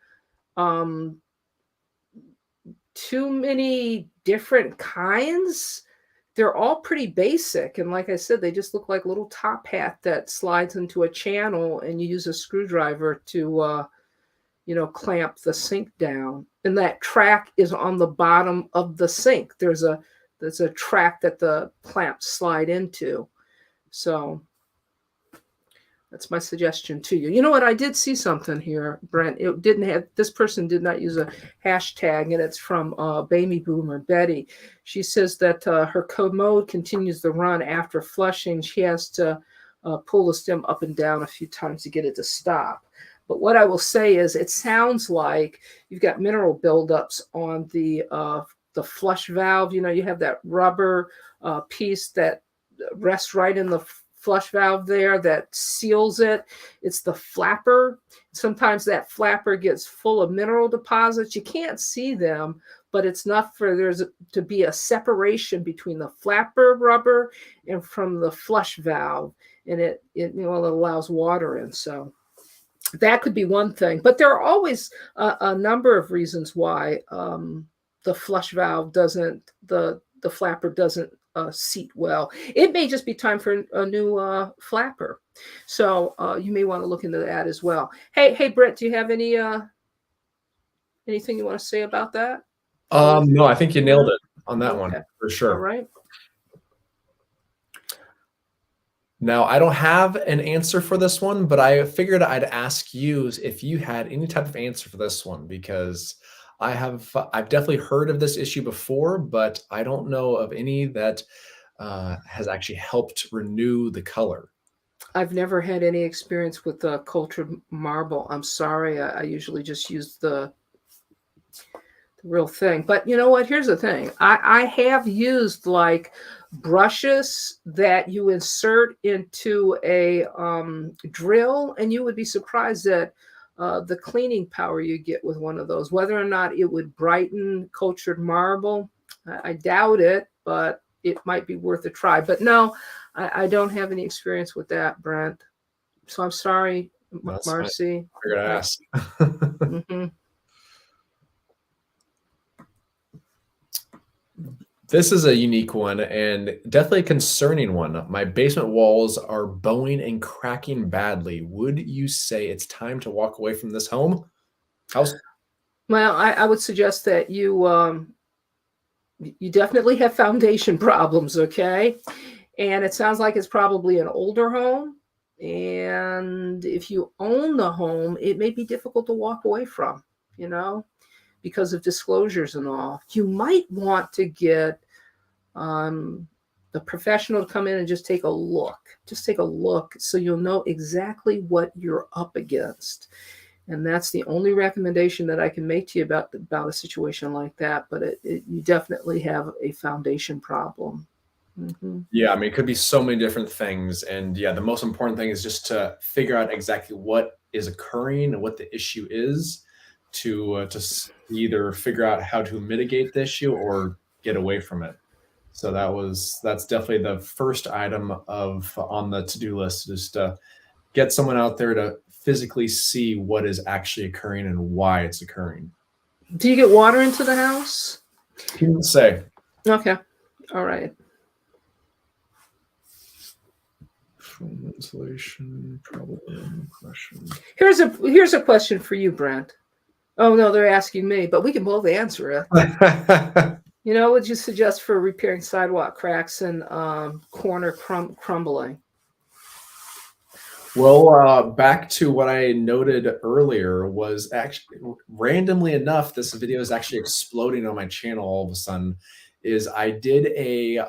too many different kinds. They're all pretty basic. And like I said, they just look like a little top hat that slides into a channel, and you use a screwdriver to clamp the sink down. And that track is on the bottom of the sink. There's a track that the clamps slide into. So that's my suggestion to you. You know what? I did see something here, Brent. This person did not use a hashtag, and it's from Baby Boomer Betty. She says that her Comode continues to run after flushing. She has to pull the stem up and down a few times to get it to stop. But what I will say is, it sounds like you've got mineral buildups on the flush valve. You have that rubber piece that rests right in the flush valve there that seals it. It's the flapper. Sometimes that flapper gets full of mineral deposits. You can't see them, but it's enough for there to be a separation between the flapper rubber and from the flush valve, and it allows water in. So that could be one thing, but there are always a number of reasons why the flush valve the flapper doesn't seat well. It may just be time for a new flapper. So you may want to look into that as well. Hey, Brett, do you have anything you want to say about that? No, I think you nailed it on that one for sure. All right. Now, I don't have an answer for this one, but I figured I'd ask you if you had any type of answer for this one, because I've definitely heard of this issue before, but I don't know of any that has actually helped renew the color. I've never had any experience with cultured marble. I'm sorry. I usually just use the real thing. But you know what? Here's the thing. I have used like brushes that you insert into a drill, and you would be surprised at the cleaning power you get with one of those. Whether or not it would brighten cultured marble, I doubt it, but it might be worth a try. But no, I don't have any experience with that, Brent. So I'm sorry, Marcy. I figured I'd ask. Mm-hmm. This is a unique one and definitely a concerning one. My basement walls are bowing and cracking badly. Would you say it's time to walk away from this house? Well, I would suggest that you definitely have foundation problems, okay? And it sounds like it's probably an older home. And if you own the home, it may be difficult to walk away from, because of disclosures and all. You might want to get a professional to come in and just take a look. Just take a look so you'll know exactly what you're up against. And that's the only recommendation that I can make to you about a situation like that. But you definitely have a foundation problem. Mm-hmm. Yeah, I mean, it could be so many different things. And yeah, the most important thing is just to figure out exactly what is occurring and what the issue is, to either figure out how to mitigate the issue or get away from it. So that's definitely the first item on the to-do list, is to get someone out there to physically see what is actually occurring and why it's occurring. Do you get water into the house? He didn't say. Okay. All right. Insulation, problem, question. Here's a question for you, Brent. Oh no, they're asking me, but we can both answer it. What would you suggest for repairing sidewalk cracks and corner crumbling? Well, back to what I noted earlier was actually, randomly enough, this video is actually exploding on my channel all of a sudden, is I did I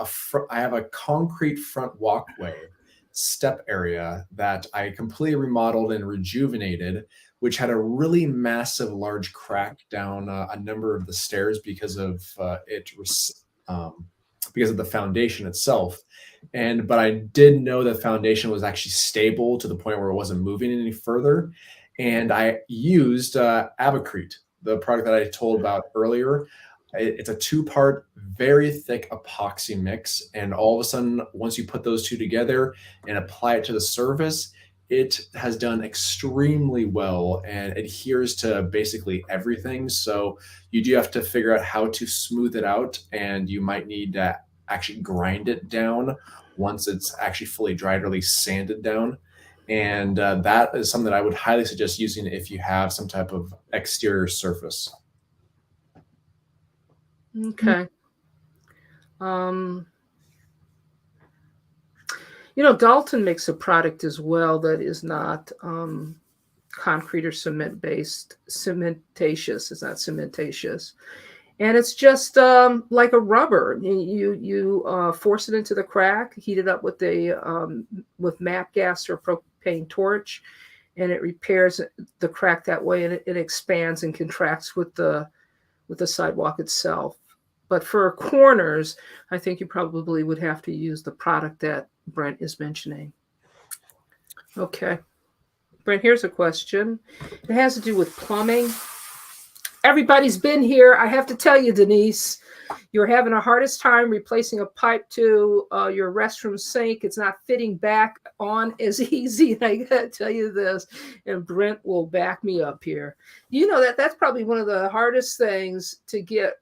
have a concrete front walkway. step area that I completely remodeled and rejuvenated, which had a really massive, large crack down a number of the stairs because of because of the foundation itself. But I did know the foundation was actually stable to the point where it wasn't moving any further. And I used Abacrete, the product that I told about earlier. It's a two-part, very thick epoxy mix. And all of a sudden, once you put those two together and apply it to the surface, it has done extremely well and adheres to basically everything. So you do have to figure out how to smooth it out, and you might need to actually grind it down once it's actually fully dried, or at least sanded down. And that is something that I would highly suggest using if you have some type of exterior surface. Okay. Dalton makes a product as well that is not concrete or cement based, cementatious. It's not cementatious. And it's just like a rubber. You force it into the crack, heat it up with with MAP gas or propane torch, and it repairs the crack that way, and it expands and contracts with the sidewalk itself. But for corners, I think you probably would have to use the product that Brent is mentioning. Okay. Brent, here's a question. It has to do with plumbing. Everybody's been here. I have to tell you, Denise, you're having the hardest time replacing a pipe to your restroom sink. It's not fitting back on as easy. And I got to tell you this, and Brent will back me up here. You know that's probably one of the hardest things to get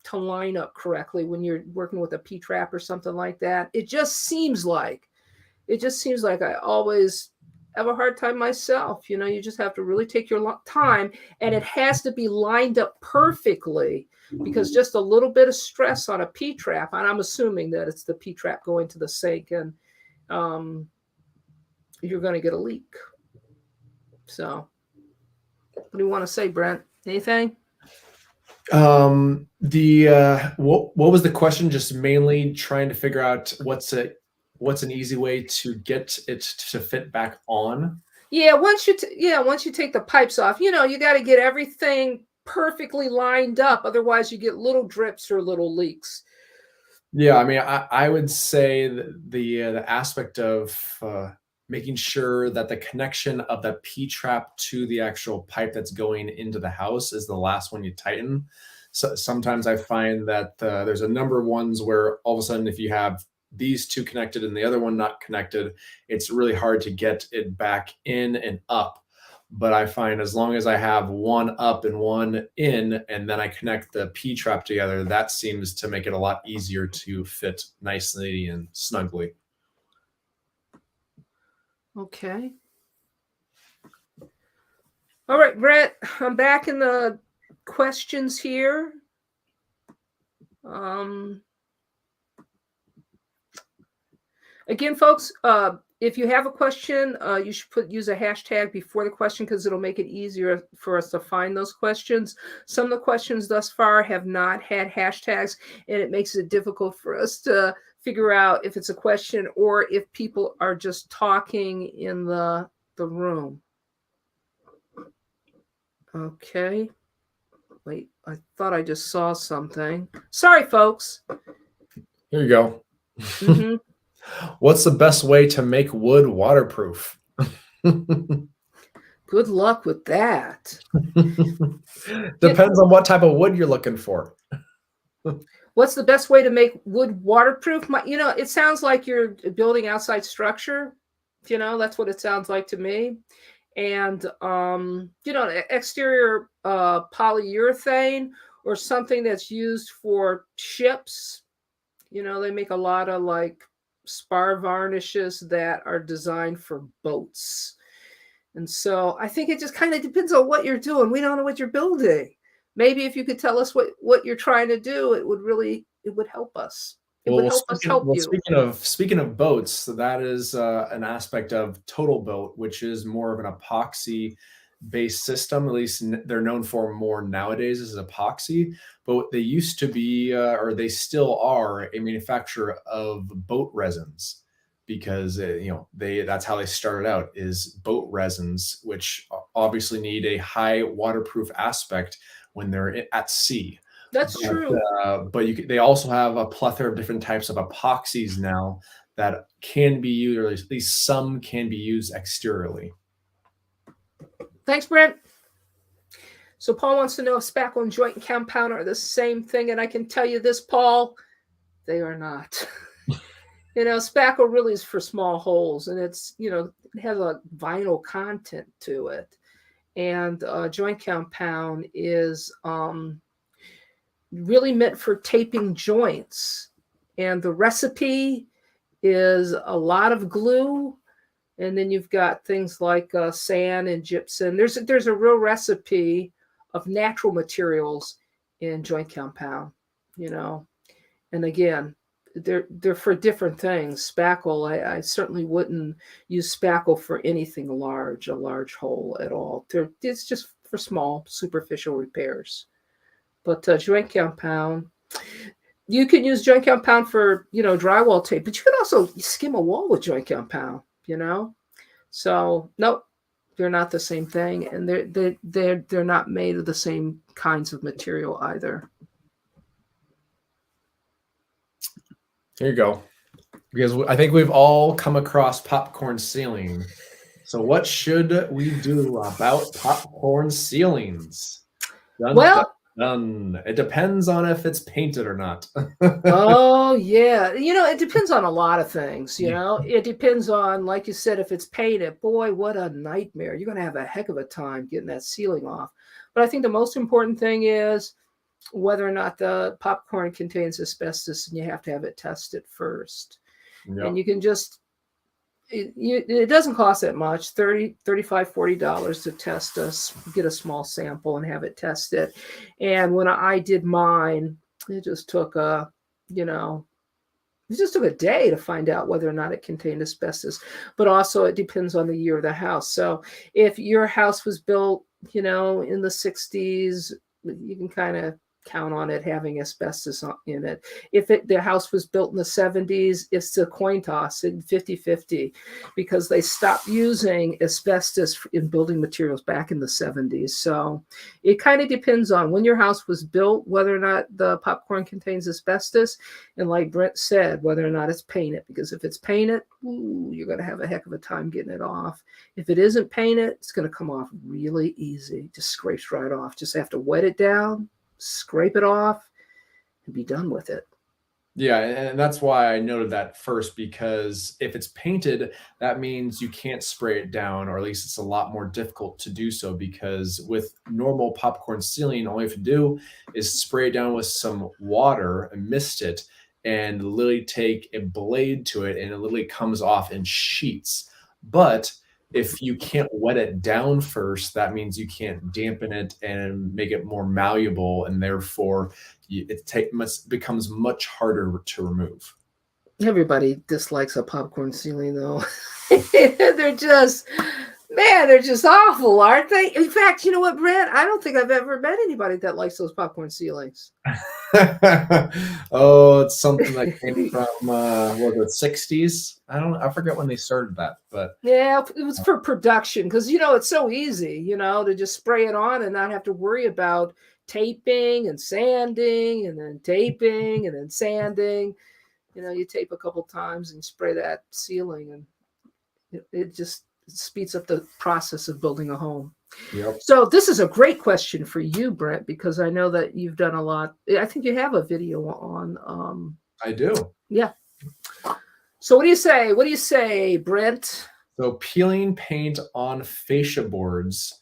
to line up correctly when you're working with a P-trap or something like that. It just seems like I always have a hard time myself. You just have to really take your time, and it has to be lined up perfectly, because just a little bit of stress on a P-trap, and I'm assuming that it's the P-trap going to the sink, and you're going to get a leak. So what do you want to say, Brent? Anything? What was the question? Just mainly trying to figure out what's an easy way to get it to fit back on. Yeah, once you take the pipes off, you got to get everything perfectly lined up. Otherwise, you get little drips or little leaks. Yeah, I mean, I would say the aspect of making sure that the connection of the P-trap to the actual pipe that's going into the house is the last one you tighten. So sometimes I find that there's a number of ones where all of a sudden, if you have these two connected and the other one not connected, it's really hard to get it back in and up. But I find as long as I have one up and one in, and then I connect the P-trap together, that seems to make it a lot easier to fit nicely and snugly. Okay. All right, Brett, I'm back in the questions here. Again, folks, if you have a question, you should use a hashtag before the question, because it'll make it easier for us to find those questions. Some of the questions thus far have not had hashtags, and it makes it difficult for us to figure out if it's a question or if people are just talking in the room. Okay. Wait, I thought I just saw something. Sorry, folks. Here you go. Mm-hmm. What's the best way to make wood waterproof? Good luck with that. Depends on what type of wood you're looking for. What's the best way to make wood waterproof? It sounds like you're building outside structure. That's what it sounds like to me. And, exterior polyurethane, or something that's used for ships. They make a lot of like spar varnishes that are designed for boats. And so I think it just kind of depends on what you're doing. We don't know what you're building. Maybe if you could tell us what you're trying to do, it would help us. It would help us help you. Speaking of boats, that is an aspect of Total Boat, which is more of an epoxy based system. At least they're known for more nowadays as epoxy. But they used to be, or they still are, a manufacturer of boat resins. because that's how they started out, is boat resins, which obviously need a high waterproof aspect when they're at sea. That's true. But they also have a plethora of different types of epoxies now that can be used, or at least some can be used exteriorly. Thanks, Brent. So Paul wants to know if spackle and joint compound are the same thing, and I can tell you this, Paul, they are not. Spackle really is for small holes, and it's, it has a vinyl content to it. And joint compound is really meant for taping joints. And the recipe is a lot of glue, and then you've got things like sand and gypsum. There's a real recipe of natural materials in joint compound, and again, they're for different things. Spackle, I certainly wouldn't use spackle for anything large, a large hole at all. It's just for small superficial repairs. But joint compound, you can use joint compound for drywall tape, but you can also skim a wall with joint compound. So nope, they're not the same thing, and they're not made of the same kinds of material either. Here you go. Because I think we've all come across popcorn ceiling. So what should we do about popcorn ceilings? It depends on if it's painted or not. Oh, yeah. It depends on a lot of things. It depends on, like you said, if it's painted. Boy, what a nightmare. You're going to have a heck of a time getting that ceiling off. But I think the most important thing is whether or not the popcorn contains asbestos, and you have to have it tested first. Yep. And you can just, it doesn't cost that much, $30, $35, $40 to test us, get a small sample and have it tested. And when I did mine, it just took a day to find out whether or not it contained asbestos. But also it depends on the year of the house. So if your house was built, in the 60s, you can kind of count on it having asbestos in it. If the house was built in the 70s, it's a coin toss in 50-50, because they stopped using asbestos in building materials back in the 70s. So it kind of depends on when your house was built, whether or not the popcorn contains asbestos, and like Brent said, whether or not it's painted, because if it's painted, you're going to have a heck of a time getting it off. If it isn't painted, it's going to come off really easy. Just scrapes right off. Just have to wet it down, scrape it off, and be done with it. Yeah, and that's why I noted that first, because if it's painted, that means you can't spray it down, or at least it's a lot more difficult to do so, because with normal popcorn ceiling, all you have to do is spray it down with some water and mist it, and literally take a blade to it, and it literally comes off in sheets. But if you can't wet it down first, that means you can't dampen it and make it more malleable, and therefore it becomes much harder to remove. Everybody dislikes a popcorn ceiling, though. They're just awful, aren't they? In fact, you know what, Brent? I don't think I've ever met anybody that likes those popcorn ceilings. Oh, it's something that came from the 60s. I forget when they started that, but yeah, it was for production, because it's so easy, to just spray it on and not have to worry about taping and sanding and then taping and then sanding. You tape a couple times and spray that ceiling, and it just speeds up the process of building a home. Yep. So this is a great question for you, Brent, because I know that you've done a lot. I think you have a video on. I do. Yeah. So what do you say? What do you say, Brent? So peeling paint on fascia boards.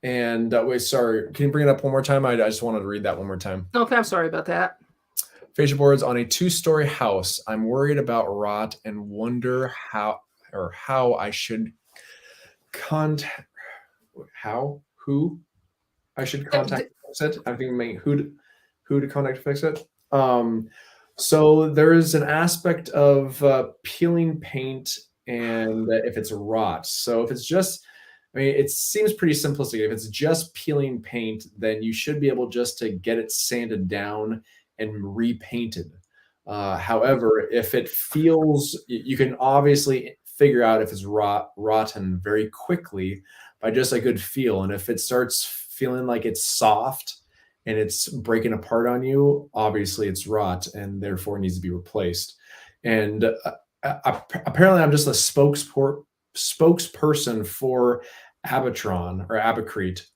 And wait, sorry, can you bring it up one more time? I just wanted to read that one more time. Okay, I'm sorry about that. Fascia boards on a 2-story house. I'm worried about rot and wonder how I should contact who I should contact to fix it. I'm thinking who to contact to fix it. So there is an aspect of peeling paint, and if it's rot. So if it's just, it seems pretty simplistic. If it's just peeling paint, then you should be able just to get it sanded down and repainted. However, if it feels, you can obviously figure out if it's rotten very quickly by just a good feel. And if it starts feeling like it's soft and it's breaking apart on you, obviously it's rot and therefore needs to be replaced. And apparently, I'm just a spokesperson for Abatron or Abacrete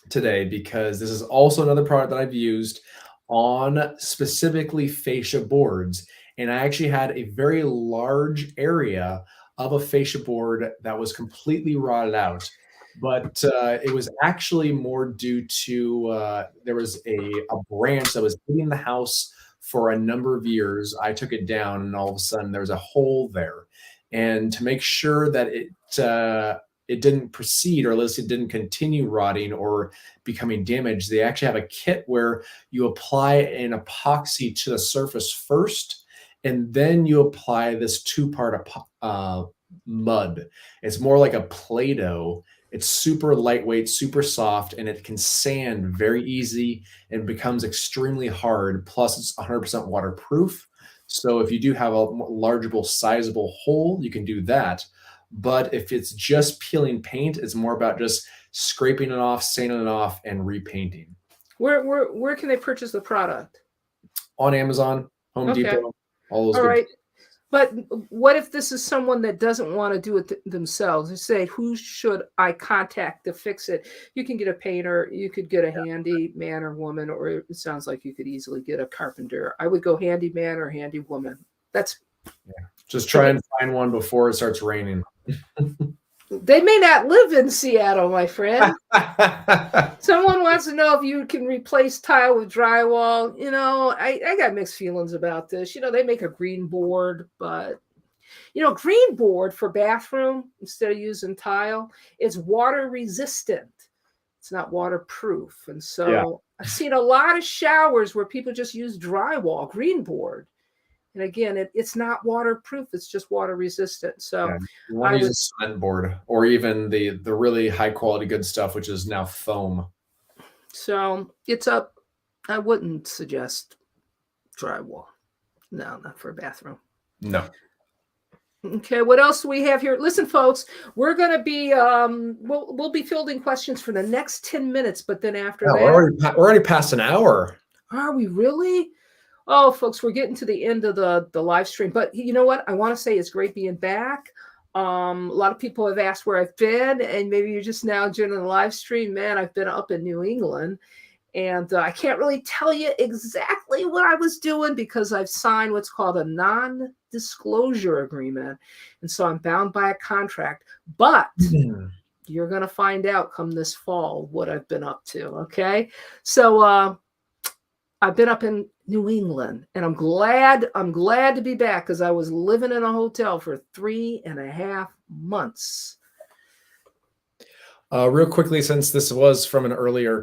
today, because this is also another product that I've used on specifically fascia boards. And I actually had a very large area of a fascia board that was completely rotted out. But it was actually more due to there was a branch that was hitting the house for a number of years. I took it down, and all of a sudden there was a hole there. And to make sure that it didn't proceed, or at least it didn't continue rotting or becoming damaged, they actually have a kit where you apply an epoxy to the surface first, and then you apply this two-part mud. It's more like a Play-Doh. It's super lightweight, super soft, and it can sand very easy and becomes extremely hard. Plus, it's 100% waterproof. So if you do have a largeable, sizable hole, you can do that. But if it's just peeling paint, it's more about just scraping it off, sanding it off, and repainting. Where can they purchase the product? On Amazon, Home Depot, all those. All right. But what if this is someone that doesn't want to do it themselves? You say, who should I contact to fix it? You can get a painter, you could get a handy man or woman, or it sounds like you could easily get a carpenter. I would go handy man or handy woman. That's just try and find one before it starts raining. They may not live in Seattle, my friend. Someone wants to know if you can replace tile with drywall. I got mixed feelings about this. They make a green board, but green board for bathroom instead of using tile, it's water resistant. It's not waterproof. And so I've seen a lot of showers where people just use drywall, green board. And again, it's not waterproof. It's just water resistant. So you want to use a cement board, or even the really high quality good stuff, which is now foam. So I wouldn't suggest drywall. No, not for a bathroom. No. Okay, what else do we have here? Listen, folks, we're going to be we'll be fielding questions for the next 10 minutes, but then after that, we're already past an hour. Are we really? Oh, folks, we're getting to the end of the live stream. But you know what? I want to say it's great being back. A lot of people have asked where I've been, and maybe you're just now joining the live stream. Man, I've been up in New England, and I can't really tell you exactly what I was doing because I've signed what's called a non-disclosure agreement. And so I'm bound by a contract. But you're going to find out come this fall what I've been up to, okay? So I've been up in New England, and I'm glad to be back because I was living in a hotel for 3.5 months. Real quickly, since this was from an earlier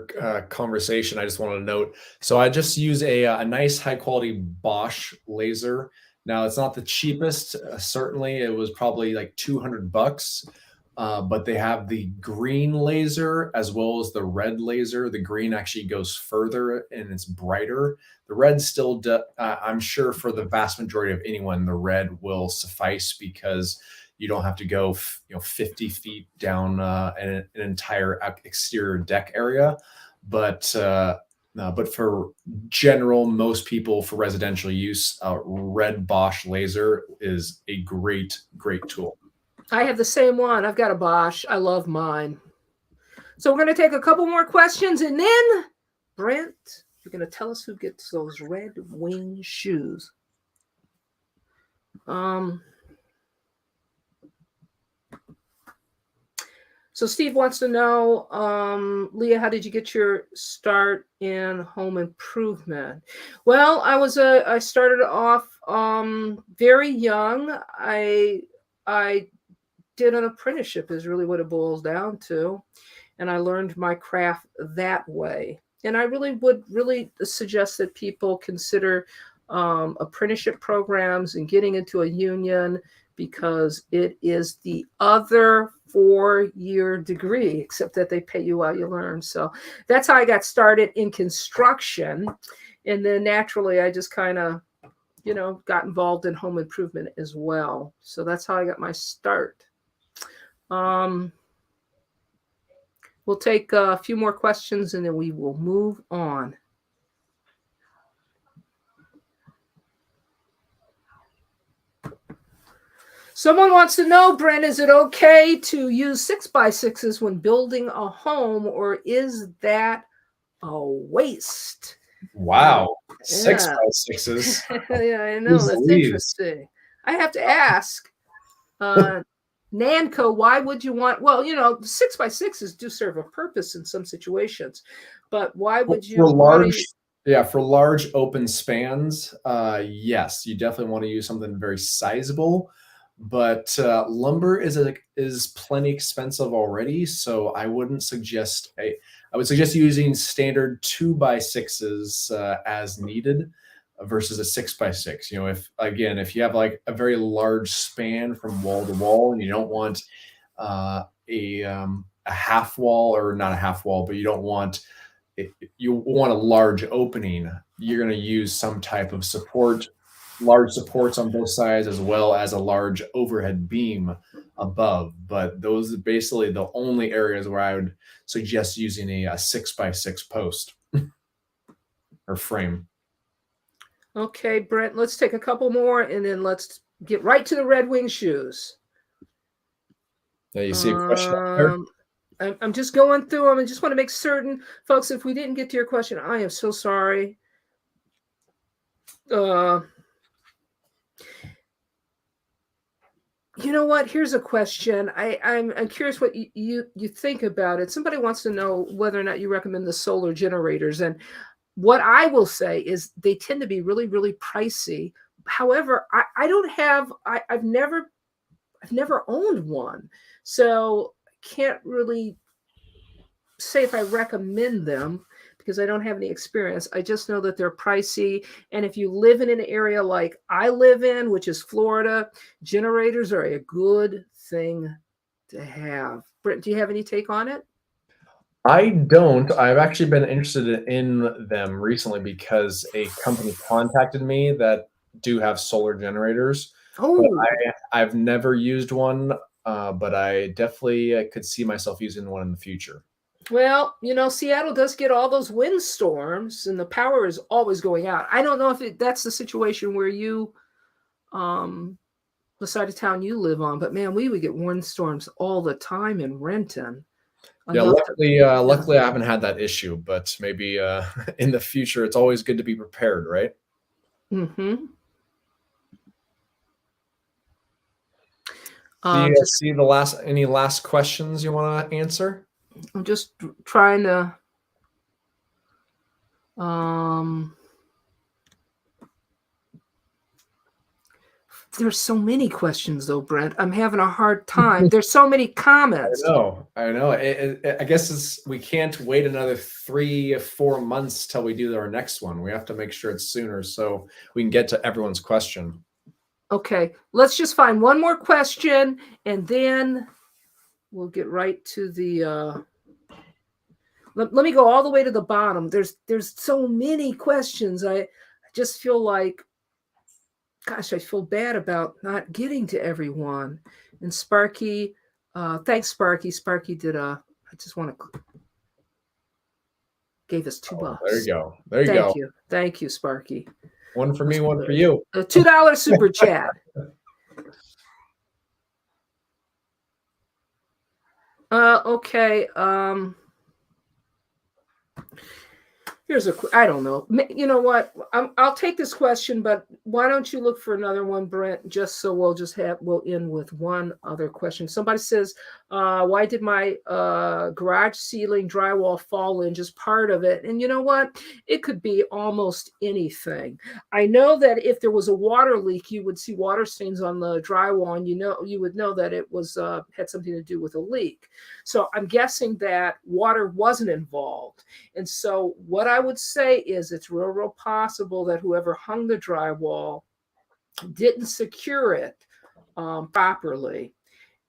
conversation, I just wanted to note. So I just use a nice high quality Bosch laser. Now it's not the cheapest. Certainly, it was probably like $200. But they have the green laser as well as the red laser. The green actually goes further and it's brighter. The red still, I'm sure for the vast majority of anyone, the red will suffice because you don't have to go 50 feet down an entire exterior deck area. But for general, most people for residential use, red Bosch laser is a great tool. I have the same one. I've got a Bosch. I love mine. So we're going to take a couple more questions, and then, Brent, you're going to tell us who gets those red wing shoes. So Steve wants to know, Leah, how did you get your start in home improvement? Well, I started off very young. I did an apprenticeship is really what it boils down to. And I learned my craft that way. And I would suggest that people consider apprenticeship programs and getting into a union because it is the other 4-year degree, except that they pay you while you learn. So that's how I got started in construction. And then naturally, I just kind of got involved in home improvement as well. So that's how I got my start. We'll take a few more questions and then we will move on. Someone wants to know, Brent, is it okay to use 6x6s when building a home, or is that a waste? Wow. Yeah. 6x6s. Yeah, I know. That's interesting. I have to ask, Nanco, why would you want, well, 6x6s do serve a purpose in some situations, but why would you want to? Yeah, for large open spans, yes, you definitely want to use something very sizable. But lumber is plenty expensive already, so I wouldn't suggest I would suggest using standard 2x6s as needed versus a 6x6. If you have like a very large span from wall to wall, and you don't want a half wall, or not a half wall, but you don't want you want a large opening, you're going to use some type of large supports on both sides, as well as a large overhead beam above. But those are basically the only areas where I would suggest using a 6x6 post or frame. Okay, Brent, let's take a couple more and then let's get right to the Red Wing shoes. Now you see a question there? I'm just going through them. I just want to make certain, folks, if we didn't get to your question, I am so sorry. You know what? Here's a question. I'm curious what you think about it. Somebody wants to know whether or not you recommend the solar generators. And what I will say is they tend to be really, really pricey. However, I've never owned one. So can't really say if I recommend them because I don't have any experience. I just know that they're pricey. And if you live in an area like I live in, which is Florida, generators are a good thing to have. Brent, do you have any take on it? I don't. I've actually been interested in them recently because a company contacted me that do have solar generators. Oh, but I've never used one, but I definitely could see myself using one in the future. well, Seattle does get all those windstorms and the power is always going out. I don't know if that's the situation where you, the side of town you live on, but man, we would get windstorms all the time in Renton. Yeah, luckily I haven't had that issue, but maybe in the future, it's always good to be prepared, right? Mm-hmm. Do you see any last questions you want to answer? I'm just trying to. There's so many questions though, Brent. I'm having a hard time. There's so many comments. I know. I guess we can't wait another 3 or 4 months till we do our next one. We have to make sure it's sooner so we can get to everyone's question. Okay, let's just find one more question and then we'll get right to the. Let me go all the way to the bottom. There's so many questions. I just feel like, gosh, I feel bad about not getting to everyone. And Sparky, thanks, Sparky. Sparky did I just want to, gave us $2. There you go. There you go. Thank you, Sparky. One for me, one for you. A $2 super chat. Okay. I don't know. You know what? I'll take this question, but why don't you look for another one, Brent? Just so we'll end with one other question. Somebody says, why did my garage ceiling drywall fall in? Just part of it. And you know what? It could be almost anything. I know that if there was a water leak, you would see water stains on the drywall, and you would know that it was had something to do with a leak. So I'm guessing that water wasn't involved. And so what I would say is it's real possible that whoever hung the drywall didn't secure it properly.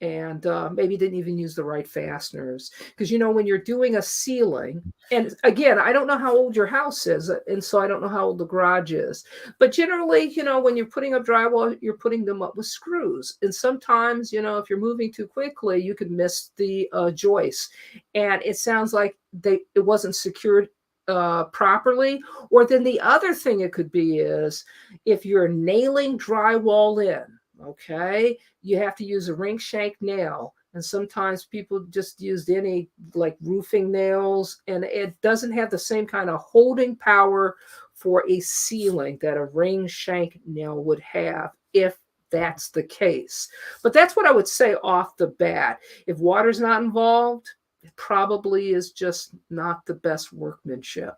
and maybe didn't even use the right fasteners. Because, when you're doing a ceiling, and again, I don't know how old your house is, and so I don't know how old the garage is. But generally, when you're putting up drywall, you're putting them up with screws. And sometimes, if you're moving too quickly, you could miss the joist. And it sounds like it wasn't secured properly. Or then the other thing it could be is if you're nailing drywall in, okay, you have to use a ring shank nail. And sometimes people just used any like roofing nails, and it doesn't have the same kind of holding power for a ceiling that a ring shank nail would have, if that's the case. But that's what I would say off the bat. If water's not involved, it probably is just not the best workmanship.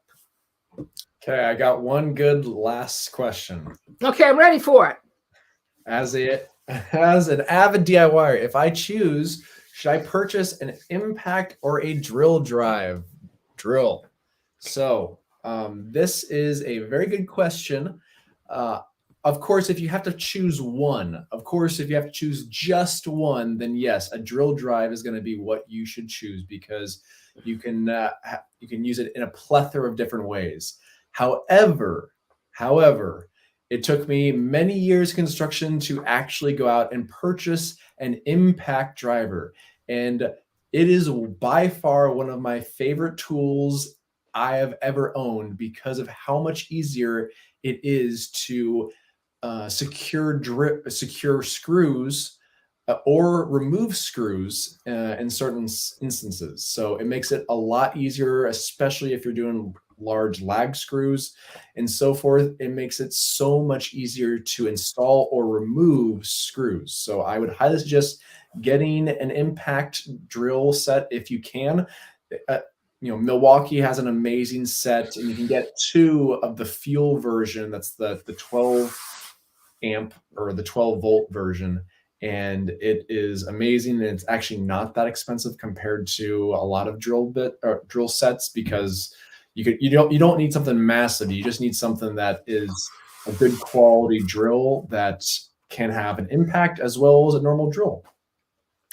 Okay, I got one good last question. Okay, I'm ready for it. As an avid DIYer, if I choose, should I purchase an impact or a drill drive? Drill. So this is a very good question. Of course, if you have to choose one, if you have to choose just one, then yes, a drill drive is going to be what you should choose, because you can use it in a plethora of different ways. However, it took me many years construction to actually go out and purchase an impact driver. And it is by far one of my favorite tools I have ever owned, because of how much easier it is to secure screws or remove screws in certain instances. So it makes it a lot easier, especially if you're doing large lag screws and so forth. It makes it so much easier to install or remove screws. So I would highly suggest getting an impact drill set if you can. Milwaukee has an amazing set, and you can get two of the fuel version. That's the 12 amp or the 12 volt version. And it is amazing. And it's actually not that expensive compared to a lot of drill sets, because you don't need something massive. You just need something that is a good quality drill that can have an impact as well as a normal drill.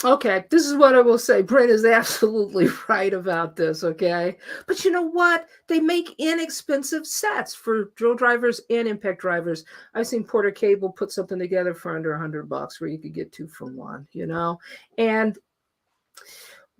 Okay, this is what I will say. Brent is absolutely right about this, okay? But you know what? They make inexpensive sets for drill drivers and impact drivers. I've seen Porter Cable put something together for under $100 where you could get 2 for 1, And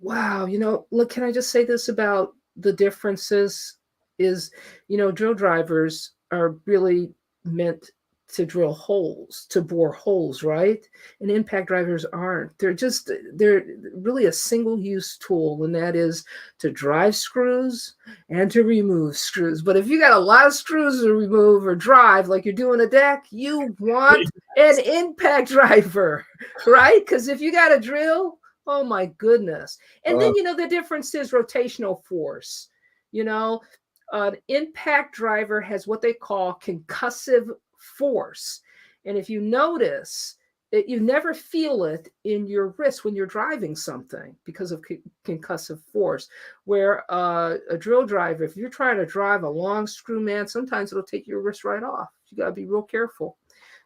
wow, look, can I just say this about the differences is, drill drivers are really meant to drill holes, to bore holes, right? And impact drivers aren't. They're really a single-use tool, and that is to drive screws and to remove screws. But if you got a lot of screws to remove or drive, like you're doing a deck, you want an impact driver, right? Because if you got a drill, oh my goodness. And then, the difference is rotational force. An impact driver has what they call concussive force. And if you notice that you never feel it in your wrist when you're driving something because of concussive force, where a drill driver, if you're trying to drive a long screw, man, sometimes it'll take your wrist right off. You got to be real careful.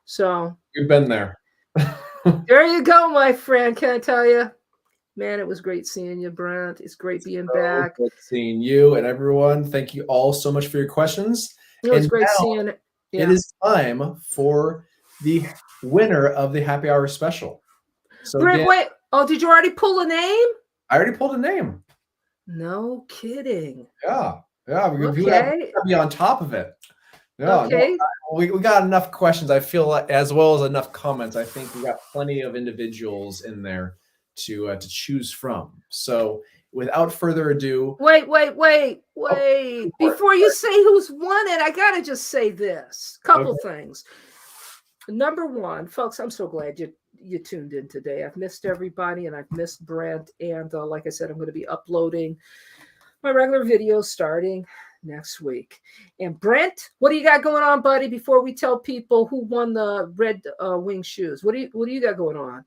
So you've been there. There you go, my friend. Can I tell you? Man, it was great seeing you, Brent. It's great being back. Good seeing you and everyone. Thank you all so much for your questions. It was great seeing it. Yeah. It is time for the winner of the happy hour special. So Brent, again, wait. Oh, did you already pull a name? I already pulled a name. No kidding. Yeah. We have to be on top of it. Yeah. Okay. No, we got enough questions, I feel like, as well as enough comments. I think we got plenty of individuals in there to choose from. So without further ado, wait. Before you say who's won it, I gotta just say this couple things. Number one, folks, I'm so glad you tuned in today. I've missed everybody, and I've missed Brent. And like I said, I'm going to be uploading my regular videos starting next week. And Brent, what do you got going on, buddy? Before we tell people who won the red wing shoes, what do you got going on?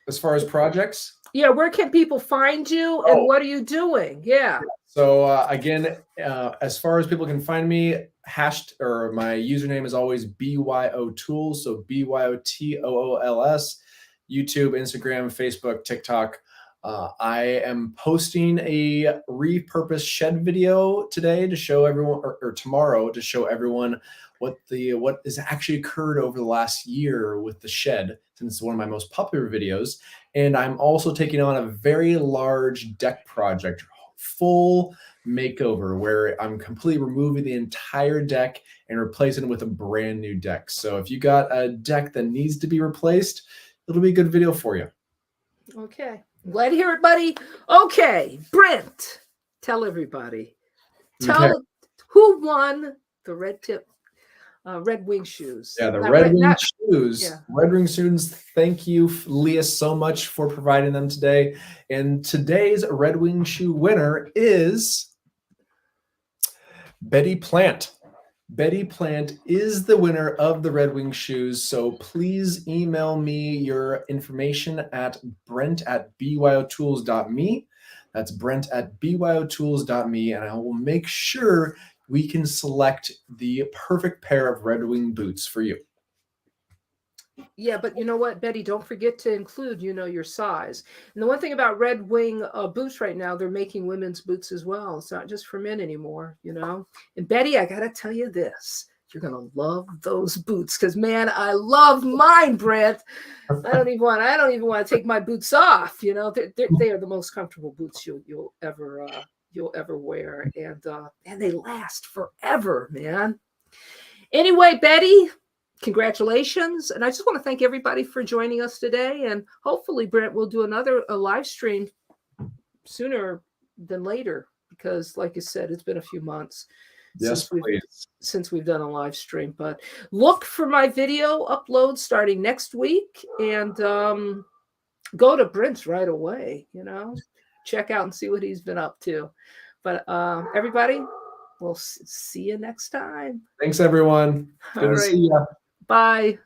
As far as projects? Yeah, where can people find you, and what are you doing? Yeah. So again, as far as people can find me, my username is always BYO Tools. So BYOTOOLS. YouTube, Instagram, Facebook, TikTok. I am posting a repurposed shed video today to show everyone, or tomorrow to show everyone what has actually occurred over the last year with the shed, since it's one of my most popular videos. And I'm also taking on a very large deck project, full makeover, where I'm completely removing the entire deck and replacing it with a brand new deck. So if you got a deck that needs to be replaced, it'll be a good video for you. Okay. Glad to hear it, buddy. Okay, Brent, tell everybody. Tell who won the Red Wing shoes. Yeah, the Red Wing shoes. Yeah. Red Wing shoes. Thank you, Leah, so much for providing them today. And today's Red Wing shoe winner is Betty Plant. Betty Plant is the winner of the Red Wing shoes. So please email me your information at brent@byotools.me. That's brent@byotools.me. And I will make sure we can select the perfect pair of Red Wing boots for you. Yeah, but you know what, Betty, don't forget to include, your size. And the one thing about Red Wing boots right now, they're making women's boots as well. It's not just for men anymore, And Betty, I got to tell you this. You're going to love those boots because, man, I love mine, Brent. I don't even want to take my boots off. They are the most comfortable boots you'll ever wear. And they last forever, man. Anyway, Betty, congratulations. And I just want to thank everybody for joining us today. And hopefully, Brent, we'll do a live stream sooner than later, because like you said, it's been a few months since we've done a live stream. But look for my video upload starting next week, and go to Brent's right away, check out and see what he's been up to. But everybody, we'll see you next time. Thanks, everyone. Good to see you. Bye.